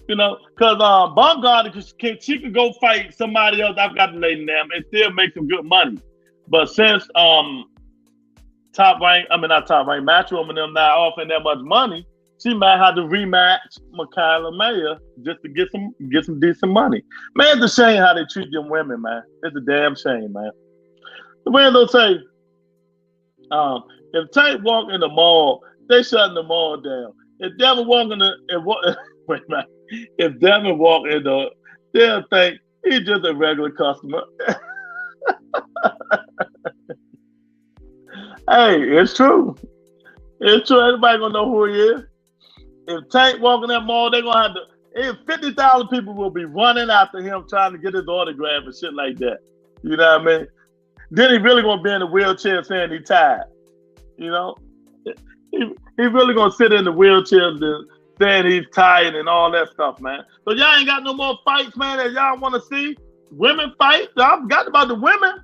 You know, because Baumgartner, she could go fight somebody else. I've got the lady name and still make some good money. But since Matchroom and them not offering that much money, she might have to rematch Michaela Mayer just to get some decent money. Man, it's a shame how they treat them women, man. It's a damn shame, man. The way they'll say, if Tank walk in the mall, they shutting the mall down. If Devin walk in if Devin walk in they'll think he's just a regular customer. Hey, it's true. It's true. Everybody gonna know who he is. If Tank walk in that mall, they're gonna have to. 50,000 people will be running after him trying to get his autograph and shit like that. You know what I mean? Then he really gonna be in the wheelchair saying he's tired. You know, he really gonna sit in the wheelchair saying he's tired and all that stuff, man. So y'all ain't got no more fights, man, that y'all want to see. Women fight. I forgot about the women.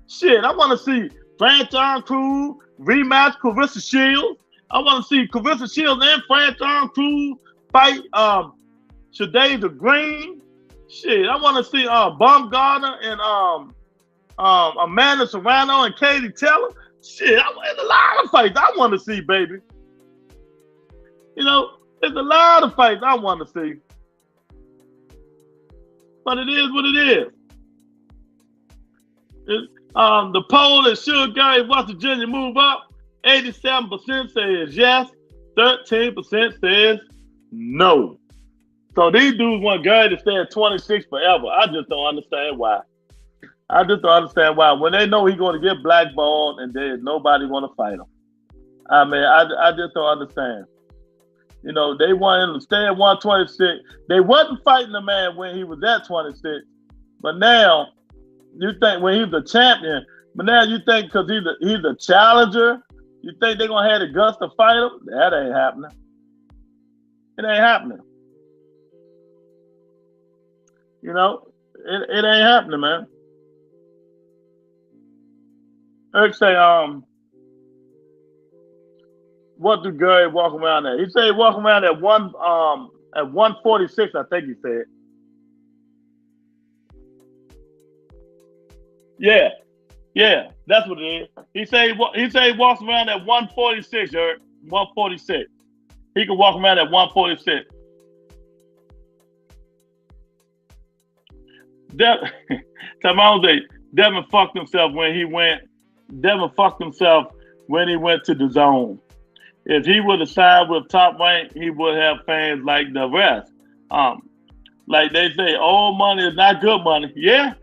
Shit, I want to see Franchon Cruz rematch Clarissa Shields. I want to see Clarissa Shields and Franchon Cruz fight Shadasia Green. Shit, I want to see Baumgartner and Amanda Serrano and Katie Taylor. Shit, there's a lot of fights I want to see, baby. You know, there's a lot of fights I want to see. But it is what it is. The poll is should Gary West Virginia move up? 87% says yes, 13% says no. So these dudes want Gary to stay at 26 forever. I just don't understand why. When they know he's going to get blackballed and there's nobody want to fight him. I mean, I just don't understand. You know, they want him to stay at 126. They wasn't fighting the man when he was at 26. But now, you think when he's the champion, but now you think because he's a challenger, you think they're going to have the guts to fight him? That ain't happening. It ain't happening. You know, it ain't happening, man. Eric say, what do Gary walk around at? He said he walk around at 146, I think he said. Yeah, that's what it is. He said he walks around at 146, Eric. 146. He can walk around at 146. Devin fucked himself when he went. Devin fucked himself when he went to the zone. If he would have signed with Top Rank, he would have fans like the rest. Like they say, old money is not good money. Yeah.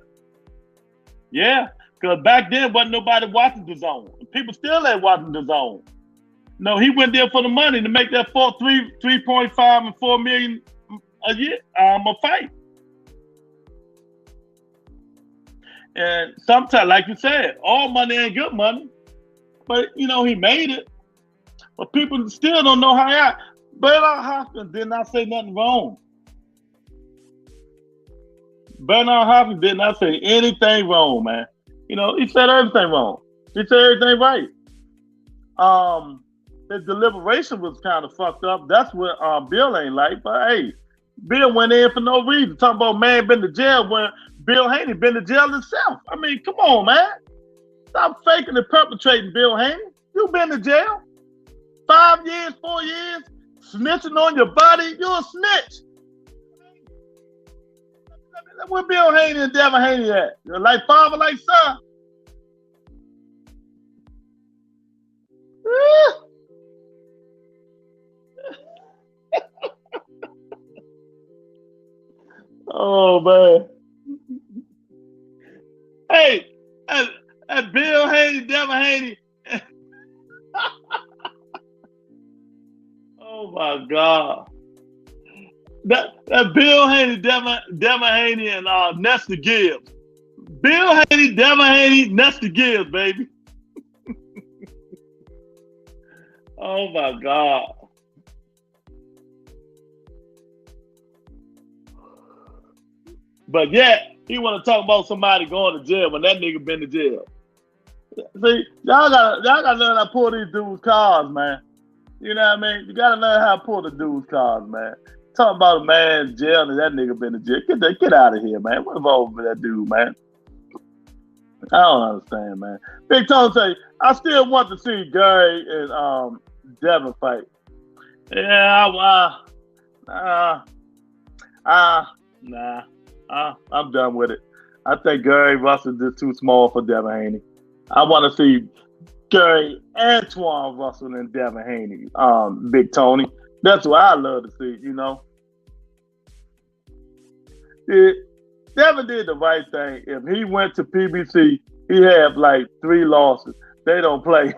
Because back then wasn't nobody watching the zone. People still ain't watching the zone. No, he went there for the money to make that 3.5 and 4 million a year a fight. And sometimes, like you said, all money ain't good money. But, you know, he made it. But people still don't know how he got. Bernard Hopkins did not say nothing wrong. Bernard Hopkins did not say anything wrong, man. You know, he said everything wrong. He said everything right. His deliberation was kind of fucked up. That's what Bill ain't like. But hey, Bill went in for no reason. Talking about man been to jail when Bill Haney been to jail himself. I mean, come on, man. Stop faking and perpetrating, Bill Haney. You been to jail 5 years, 4 years, snitching on your buddy. You're a snitch. Where Bill Haney and Devin Haney at? You're like father, like son. Oh man. Hey, and Bill Haney, Devin Haney. Oh my God. That Bill Haney, Devin Haney, and Nestor Gibbs. Bill Haney, Devin Haney, Nestor Gibbs, baby. Oh my God. But yet, he want to talk about somebody going to jail when that nigga been to jail. See, y'all gotta learn how to pull these dudes' cars, man. You know what I mean? You gotta learn how to pull the dudes' cars, man. Talking about a man in jail and that nigga been to jail. Get out of here, man. What's wrong with that dude, man? I don't understand, man. Big Tone say, I still want to see Gary and Devin fight. Yeah, nah. I'm done with it. I think Gary Russell is too small for Devin Haney. I want to see Gary, Antuanne Russell, and Devin Haney. Big Tony. That's what I love to see, you know. Devin did the right thing. If he went to PBC, he had like 3 losses. They don't play.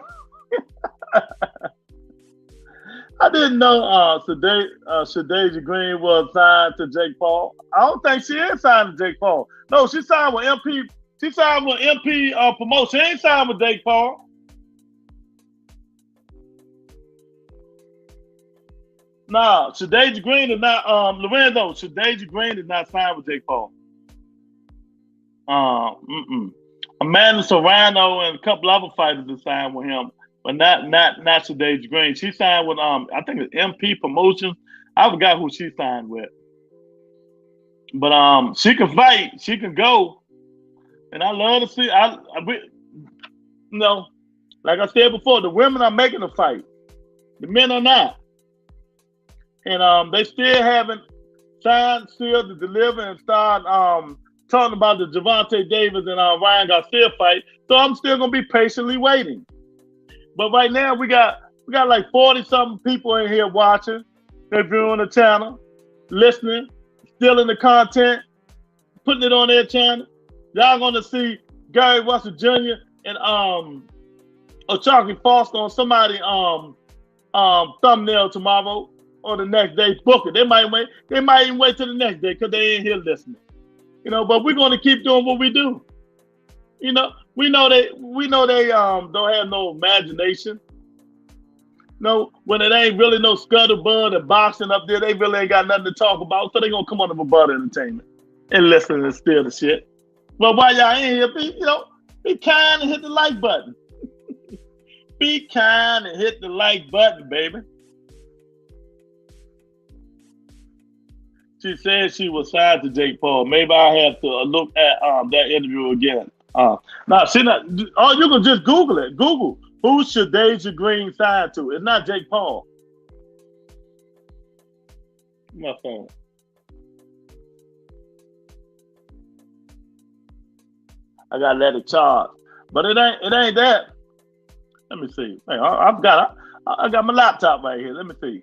I didn't know Shadasia Green was signed to Jake Paul. I don't think she is signed to Jake Paul. No, she signed with MP. She signed with MP promotion. She ain't signed with Jake Paul. No, Shadasia Green is not. Lorenzo, Shadasia Green is not signed with Jake Paul. Amanda Serrano and a couple other fighters are signed with him. But not Shadasia Green. She signed with I think it's MP Promotions. I forgot who she signed with. But she can fight. She can go. And I love to see. You know, like I said before, the women are making a fight. The men are not. And they still haven't signed, sealed, to deliver, and start talking about the Gervonta Davis and Ryan Garcia fight. So I'm still gonna be patiently waiting. But right now we got like 40-something people in here watching. They're viewing the channel, listening, stealing the content, putting it on their channel. Y'all gonna see Gary Russell Jr. and O'Chalky Foster on somebody thumbnail tomorrow or the next day. Book it. They might wait. They might even wait till the next day because they ain't here listening. You know, but we're gonna keep doing what we do. You know, we know they don't have no imagination. No, when it ain't really no scuttlebutt and boxing up there, they really ain't got nothing to talk about. So they gonna come on to Rebuttal Entertainment and listen and steal the shit. But while y'all in here, be kind and hit the like button. Be kind and hit the like button, baby. She said she was signed to Jake Paul. Maybe I have to look at that interview again. No, she not. Oh, you can just Google it. Google who Shadasia Green signed to. It's not Jake Paul. My phone. I gotta let it charge, but it ain't that. Let me see. Hey, I got my laptop right here. Let me see.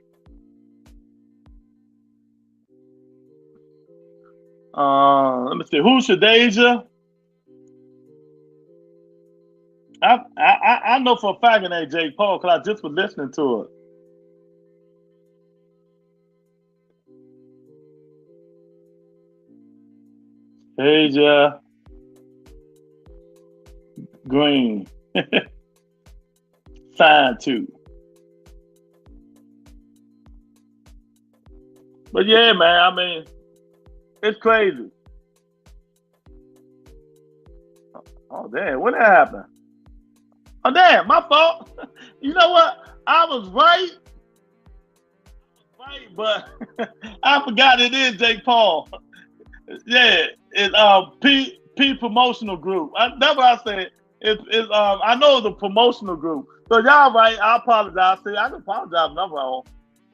Let me see. Who's Shadasia? I know for a fact it ain't Jake Paul because I just was listening to it. Shadasia Green signed to. But yeah, man, I mean, it's crazy. Oh damn, what happened? Oh damn, my fault. You know what? I was right, but I forgot it is Jake Paul. Yeah, it's P Promotional Group. That's what I said. It's I know the promotional group. So y'all right. I apologize. See, I can apologize if I'm wrong.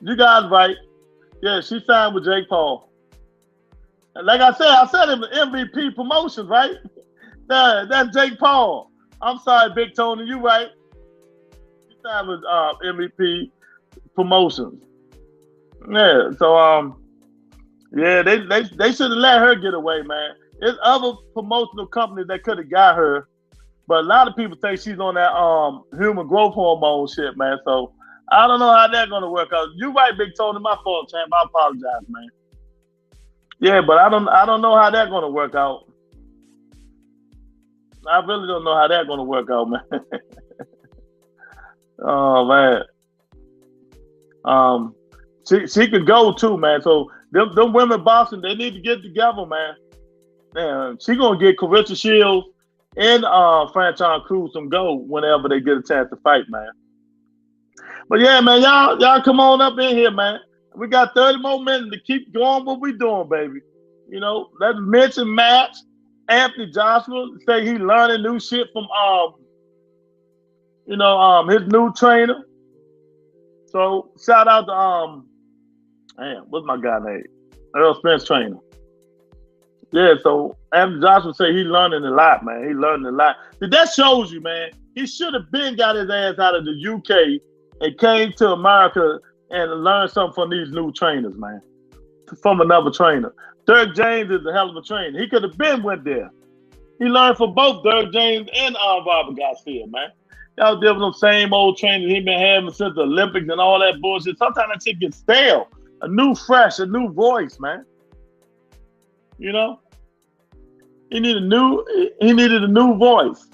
You guys right. Yeah, she signed with Jake Paul. And like I said it was MVP Promotions, right? That's Jake Paul. I'm sorry, Big Tony, you right. She signed with MVP Promotions. Yeah, so yeah, they should have let her get away, man. There's other promotional companies that could have got her. But a lot of people think she's on that human growth hormone shit, man. So I don't know how that's gonna work out. You right, Big Tony. My fault, champ. I apologize, man. Yeah, but I don't know how that's gonna work out. I really don't know how that's gonna work out, man. Oh man. She could go too, man. So them women boxing, they need to get together, man. And she gonna get Carissa Shields and Franchon Cruz some go whenever they get a chance to fight, man. But yeah, man, y'all come on up in here, man. We got 30 more minutes to keep going what we doing, baby. You know, let's mention match. Anthony Joshua say he learning new shit from his new trainer. So shout out to what's my guy name? Earl Spence trainer. Yeah, so Anthony Joshua say he learning a lot, man. He learning a lot. But that shows you, man. He should have been got his ass out of the UK and came to America and learned something from these new trainers, man. From another trainer. Dirk James is a hell of a trainer. He could have been went there. He learned from both Dirk James and Robert Garcia, man. Y'all dealing with them same old trainers he been having since the Olympics and all that bullshit. Sometimes that shit gets stale. A new fresh, a new voice, man. You know? He needed a new voice.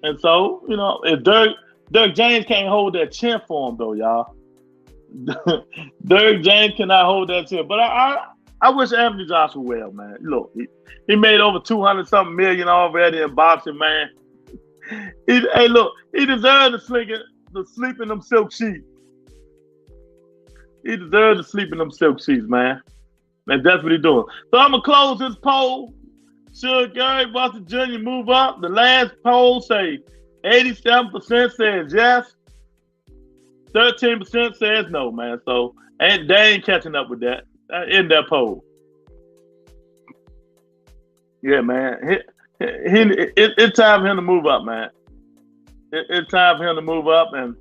And so, you know, if Dirk James can't hold that chin for him though, y'all. Dirk James cannot hold that chin. But I wish Anthony Joshua well, man. Look, he made over 200-something million already in boxing, man. He deserved to sleep in them silk sheets. He deserved to sleep in them silk sheets, man. And that's what he's doing. So I'm going to close this poll. Should Gary Russell Jr. move up? The last poll say 87% says yes. 13% says no, man. So they ain't catching up with that in that poll. Yeah, man. It's time for him to move up, man. It's time for him to move up and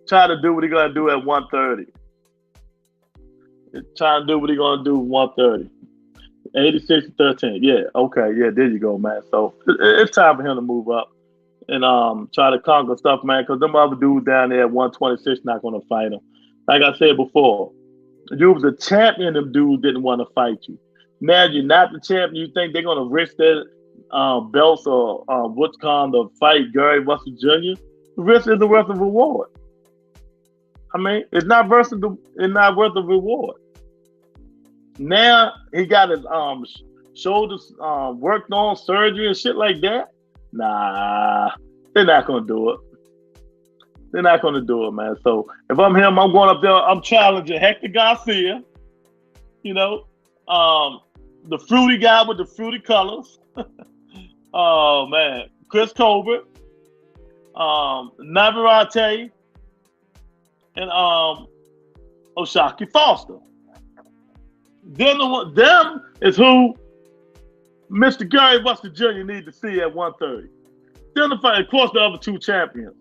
try to do what he's gonna do at 130. Trying to do what he's gonna do at 130. 86-13. Yeah, okay, yeah, there you go, man. So it's time for him to move up and try to conquer stuff, man, because them other dudes down there at 126 not gonna fight him. Like I said before, you was a champion, them dudes didn't want to fight you. Now you're not the champion, you think they're gonna risk their belts or what's called to fight Gary Russell Jr.? The risk isn't worth the reward. I mean, it's not worth the reward. Now he got his shoulders worked on, surgery and shit like that. Nah, they're not gonna do it. They're not gonna do it, man. So if I'm him, I'm going up there. I'm challenging Hector Garcia. You know, the fruity guy with the fruity colors. Oh man, Chris Colbert, Navarrete, and O'Shaquie Foster. Them is who Mr. Gary Russell Jr. need to see at 130. Them the fight, of course, the other two champions.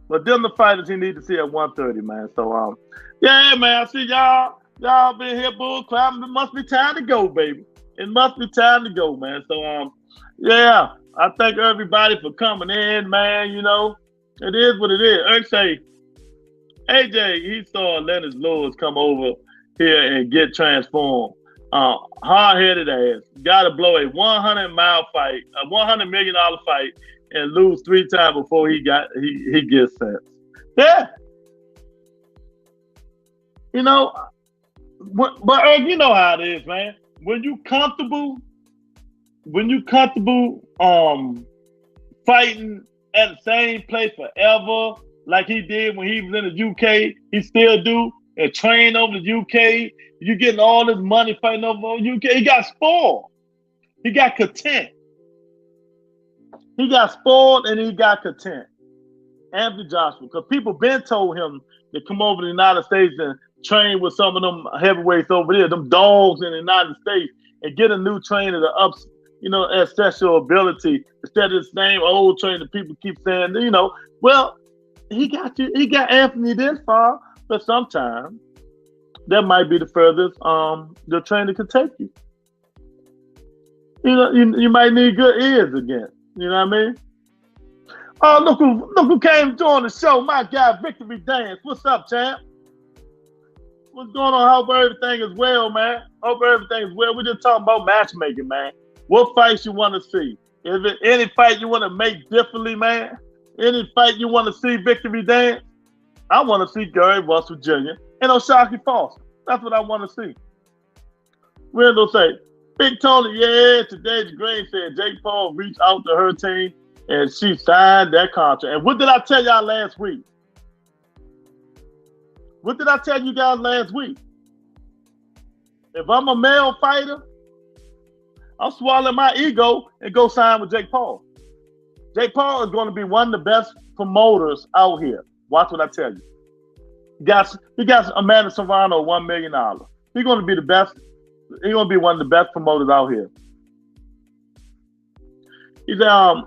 But them the fighters he need to see at 130, man. So yeah, man, I see y'all been here bull clapping. It must be time to go, baby. It must be time to go, man. So yeah, I thank everybody for coming in, man. You know, it is what it is. Eric say, AJ, he saw Lennox Lewis come over here and get transformed. Hard-headed ass. Got to blow a 100-mile fight, a $100 million fight, and lose 3 times before he gets sent. Yeah. You know, but Eric, you know how it is, man. When you comfortable fighting at the same place forever, like he did when he was in the UK, he still do, and train over the UK, you getting all this money fighting over UK. He got spoiled. He got content. He got spoiled and he got content. Anthony Joshua, because people been told him to come over to the United States and train with some of them heavyweights over there, them dogs in the United States, and get a new trainer to up, assess your ability instead of the same old trainer people keep saying, well, he got Anthony this far, but sometimes that might be the furthest your trainer could take you. You might need good ears again. You know what I mean? Oh, look who came join the show. My guy, Victory Dance. What's up, champ? What's going on? Hope everything is well, man. Hope everything is well. We're just talking about matchmaking, man. What fights you want to see? Is it any fight you want to make differently, man? Any fight you want to see, Victory Dance? I want to see Gary Russell Jr. and O'Shaquie Foster. That's what I want to see. We're going to say, Big Tony, yeah, today the Green said Jake Paul reached out to her team and she signed that contract. And what did I tell y'all last week? What did I tell you guys last week? If I'm a male fighter, I'll swallow my ego and go sign with Jake Paul. Jake Paul is going to be one of the best promoters out here. Watch what I tell you. He got Amanda Serrano $1 million. He's going to be the best. He's going to be one of the best promoters out here. He said,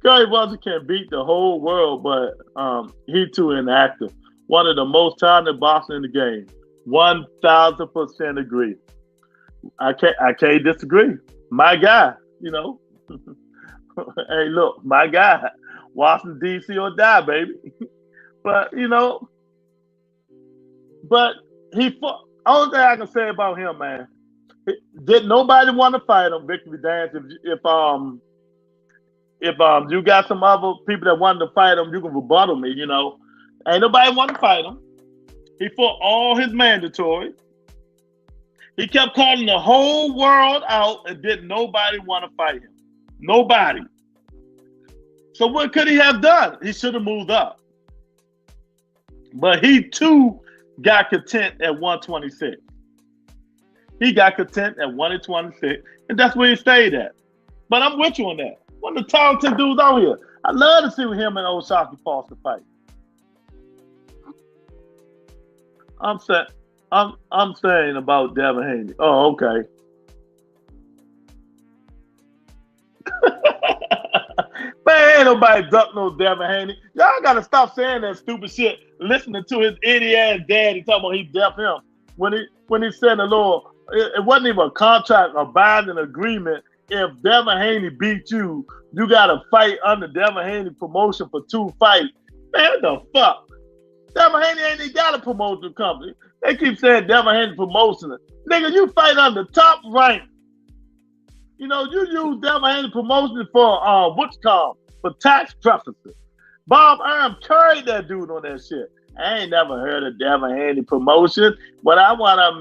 Gary Russell can beat the whole world, but he too inactive. One of the most talented boxers in the game. 1,000% agree. I can't disagree. My guy, you know. Hey, look, my guy. Washington, D.C. or die, baby. But, you know, only thing I can say about him, man, did nobody want to fight him, Victory Dance? If you got some other people that wanted to fight him, you can rebuttal me, you know. Ain't nobody want to fight him. He fought all his mandatory. He kept calling the whole world out and didn't nobody want to fight him. Nobody. So what could he have done? He should have moved up. But he too got content at 126. He got content at 126, and that's where he stayed at. But I'm with you on that. One of the talented dudes out here. I love to see him and O'Shaquie Foster fight. I'm saying about Devin Haney. Oh, okay. Man, ain't nobody duck no Devin Haney. Y'all gotta stop saying that stupid shit. Listening to his idiot ass daddy talking about he deaf him. When he said the Lord, it wasn't even a contract, a binding agreement. If Devin Haney beat you, you gotta fight under Devin Haney promotion for 2 fights. Man, what the fuck? Devin Haney ain't even got a promotion company. They keep saying Devin Haney promotion. Nigga, you fight under top rank. You know, you use Devin Haney promotion for for tax preferences. Bob Arum carried that dude on that shit. I ain't never heard of Devin Haney promotion. When I want a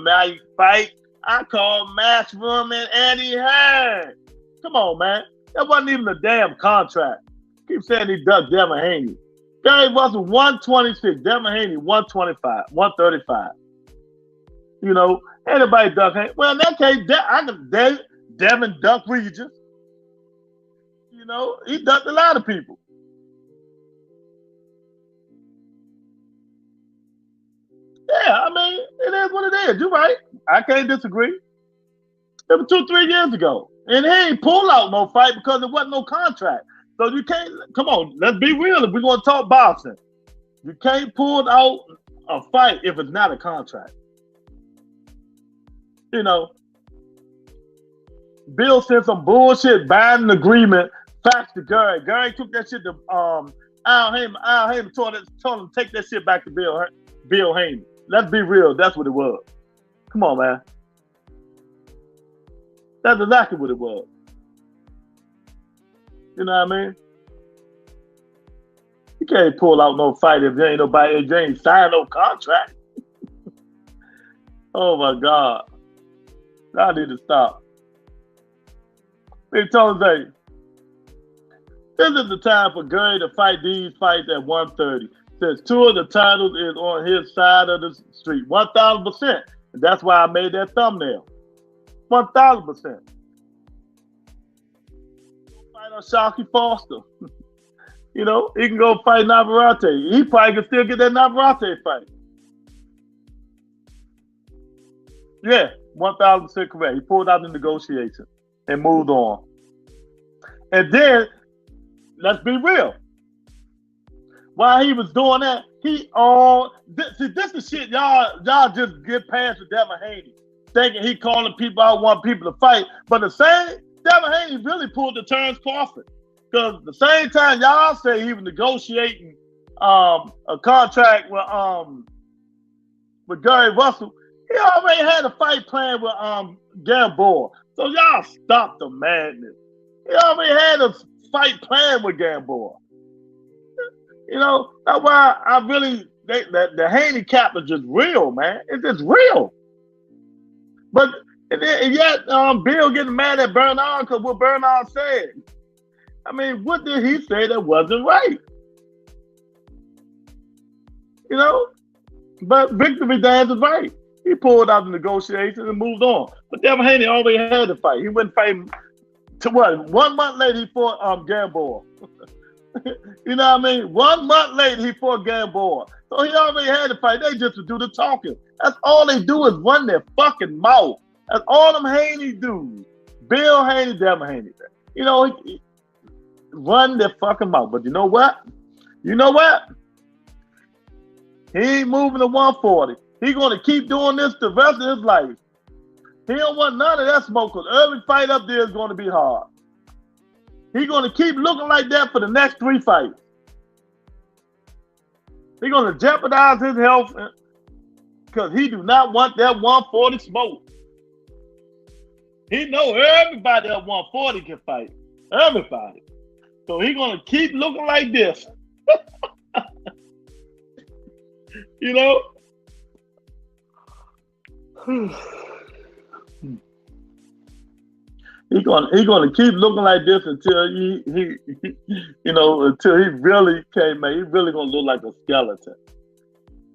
fight, I call Matchroom and Eddie Hearn. Come on, man. That wasn't even a damn contract. Keep saying he ducked Devin Haney. Gary Russell 126, Devin Haney 125, 135. You know, anybody duck Haney. Well, in that case, Devin ducked Regis. You know, he ducked a lot of people. Yeah, I mean, it is what it is. You're right. I can't disagree. It was 2-3 years ago. And he ain't pull out no fight because there wasn't no contract. So you can't, come on, let's be real if we're going to talk boxing. You can't pull out a fight if it's not a contract. You know, Bill sent some bullshit binding agreement fax to Gary. Gary took that shit to Al Heyman. Al Heyman told him to take that shit back to Bill Heyman. Let's be real, that's what it was. Come on, man. That's exactly what it was. You know what I mean? You can't pull out no fight if there ain't nobody, if they ain't signed no contract. Oh my God. I need to stop. They told him, this is the time for Gary to fight these fights at 130. Since 2 of the titles is on his side of the street. 1,000%. And that's why I made that thumbnail. 1,000%. Fight O'Shaquie Foster. You know, he can go fight Navarrete. He probably can still get that Navarrete fight. Yeah, 1,000% correct. He pulled out the negotiation and moved on. And then, let's be real. While he was doing that, this is shit y'all just get past with Devin Haney, thinking he calling people out, want people to fight. But the same Devin Haney really pulled the Terrence Crawford. Because the same time y'all say he was negotiating a contract with Gary Russell, he already had a fight planned with Gamboa. So y'all stop the madness. He already had a fight planned with Gamboa. You know, that's why I really the handicap is just real, man. It's just real. But and yet Bill getting mad at Bernard because what Bernard said. I mean, what did he say that wasn't right? You know? But Victory Dance is right. He pulled out the negotiations and moved on. But Devin Haney already had to fight. He wouldn't fight to what? 1 month later, he fought Gamboa. You know what I mean? 1 month later, he fought Gamboa. So he already had to fight. They just do the talking. That's all they do is run their fucking mouth. That's all them Haney do. Bill Haney, Devin Haney. You know, he run their fucking mouth. But you know what? You know what? He ain't moving to 140. He's going to keep doing this the rest of his life. He don't want none of that smoke because every fight up there is going to be hard. He's going to keep looking like that for the next 3 fights. He's going to jeopardize his health because he do not want that 140 smoke. He know everybody at 140 can fight. Everybody. So he's going to keep looking like this. You know? He's gonna keep looking like this until he you know, until he really came in. He's really gonna look like a skeleton.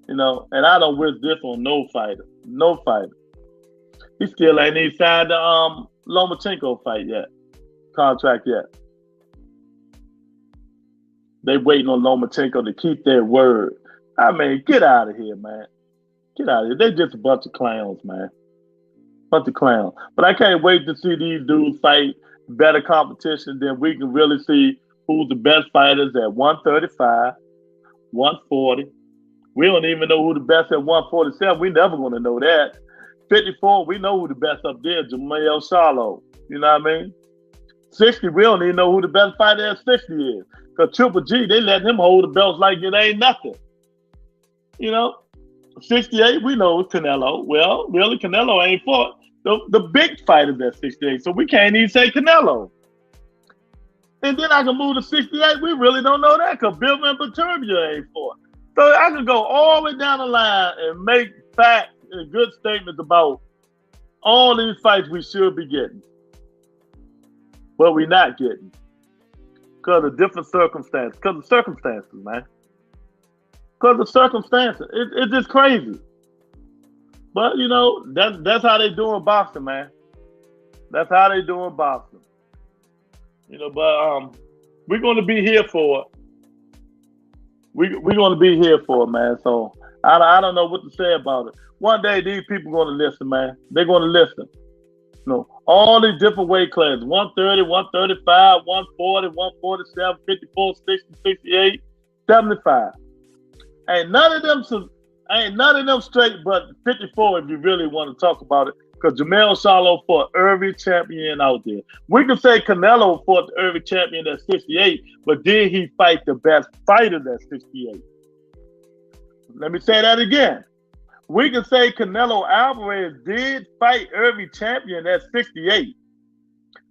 You know, and I don't wish this on no fighter. No fighter. He still ain't even signed the Lomachenko fight yet. Contract yet. They waiting on Lomachenko to keep their word. I mean, get out of here, man. Get out of here. They just a bunch of clowns, man. Bunch of clowns. But I can't wait to see these dudes fight better competition. Then we can really see who's the best fighters at 135, 140. We don't even know who the best at 147. We never going to know that. 54, we know who the best up there, Jermell Charlo. You know what I mean? 60, we don't even know who the best fighter at 60 is. Because Triple G, they let him hold the belts like it ain't nothing. You know? 68, we know it's Canelo. Well, really, Canelo ain't fought the big fighters at 68, so we can't even say Canelo. And then I can move to 68, we really don't know that because Bill Turbia ain't fought. So I can go all the way down the line and make facts and good statements about all these fights we should be getting. But we're not getting. Because of different circumstances. Because of circumstances, man. Because of circumstances. It's just crazy. But, you know, that's how they doing boxing, man. That's how they doing boxing. You know, but we're going to be here for it. We're going to be here for it, man. So I don't know what to say about it. One day these people are going to listen, man. They're going to listen. You know, all these different weight classes, 130, 135, 140, 147, 54, 60, 68, 75. Ain't none of them straight but 54 if you really want to talk about it. Because Jermell Charlo fought every champion out there. We can say Canelo fought every champion at 68, but did he fight the best fighters at 68? Let me say that again. We can say Canelo Alvarez did fight every champion at 68,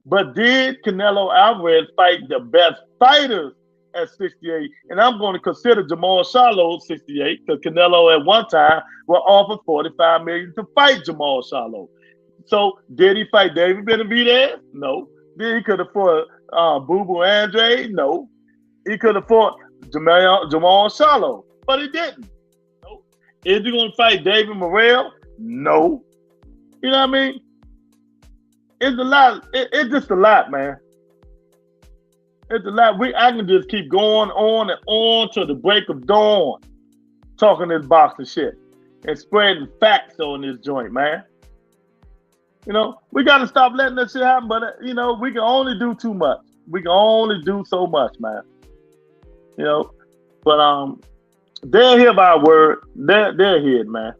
but did Canelo Alvarez fight the best fighters at 68? And I'm going to consider Jermell Charlo 68 because Canelo at one time was offered $45 million to fight Jermell Charlo. So did he fight David Benavidez? No. Did he could have fought Boo Boo Andre? No. He could have fought Jermell Charlo, but he didn't. No. Is he going to fight David Morrell? No. You know what I mean? It's a lot. It's just a lot, man. It's a lot. I can just keep going on and on till the break of dawn, talking this boxing shit and spreading facts on this joint, man. You know, we got to stop letting that shit happen, but, you know, we can only do too much. We can only do so much, man. You know, but they'll hear my word. They'll hear it, man.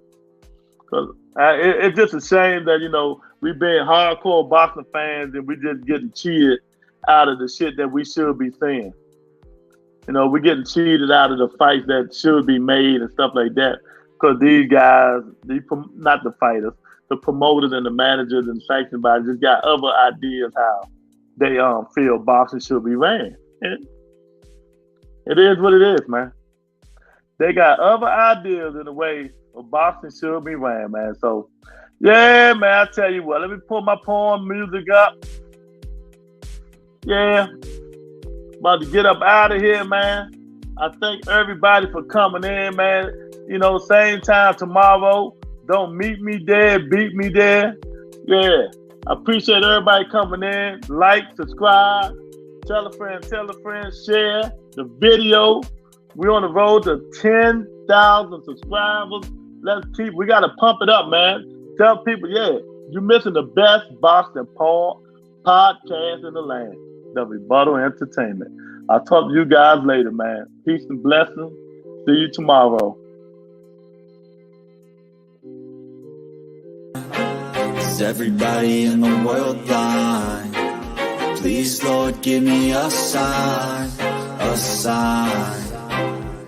Because it's just a shame that, you know, we've been hardcore boxing fans and we just getting cheered out of the shit that we should be seeing. You know, we're getting cheated out of the fights that should be made and stuff like that. Because these guys, not the fighters, the promoters and the managers and sanction bodies just got other ideas how they feel boxing should be ran. It is what it is, man. They got other ideas in the way of boxing should be ran, man. So, yeah, man, I tell you what, let me pull my poem music up. Yeah, about to get up out of here, man. I thank everybody for coming in, man. You know, same time tomorrow. Don't meet me there, beat me there. Yeah, I appreciate everybody coming in. Like, subscribe, tell a friend, share the video. We're on the road to 10,000 subscribers. We got to pump it up, man. Tell people, yeah, you're missing the best boxing podcast in the land. The Rebuttal Entertainment. I'll talk to you guys later, man. Peace and blessings. See you tomorrow. Is everybody in the world blind? Please, Lord, give me a sign, a sign.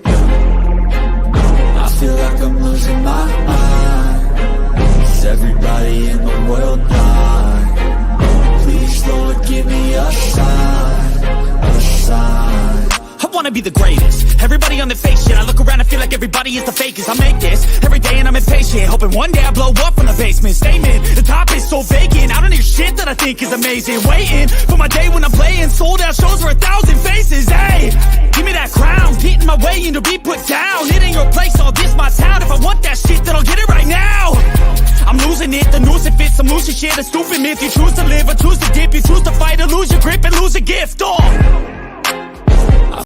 I feel like I'm losing my mind. Is everybody in the world blind? Please, Lord, give me a sign, a sign. I wanna be the greatest. Everybody on the fake shit. I look around and feel like everybody is the fakest. I make this every day and I'm impatient, hoping one day I blow up from the basement. Statement, the top is so vacant. I don't hear shit that I think is amazing. Waiting for my day when I'm playing sold out shows for 1,000 faces. Hey, give me that crown, get in my way and to be put down. It ain't your place, all this my town. If I want that shit, then I'll get it right now. I'm losing it, the noose it fits. I'm losing shit, a stupid myth. You choose to live or choose to dip. You choose to fight or lose your grip and lose a gift. Oh,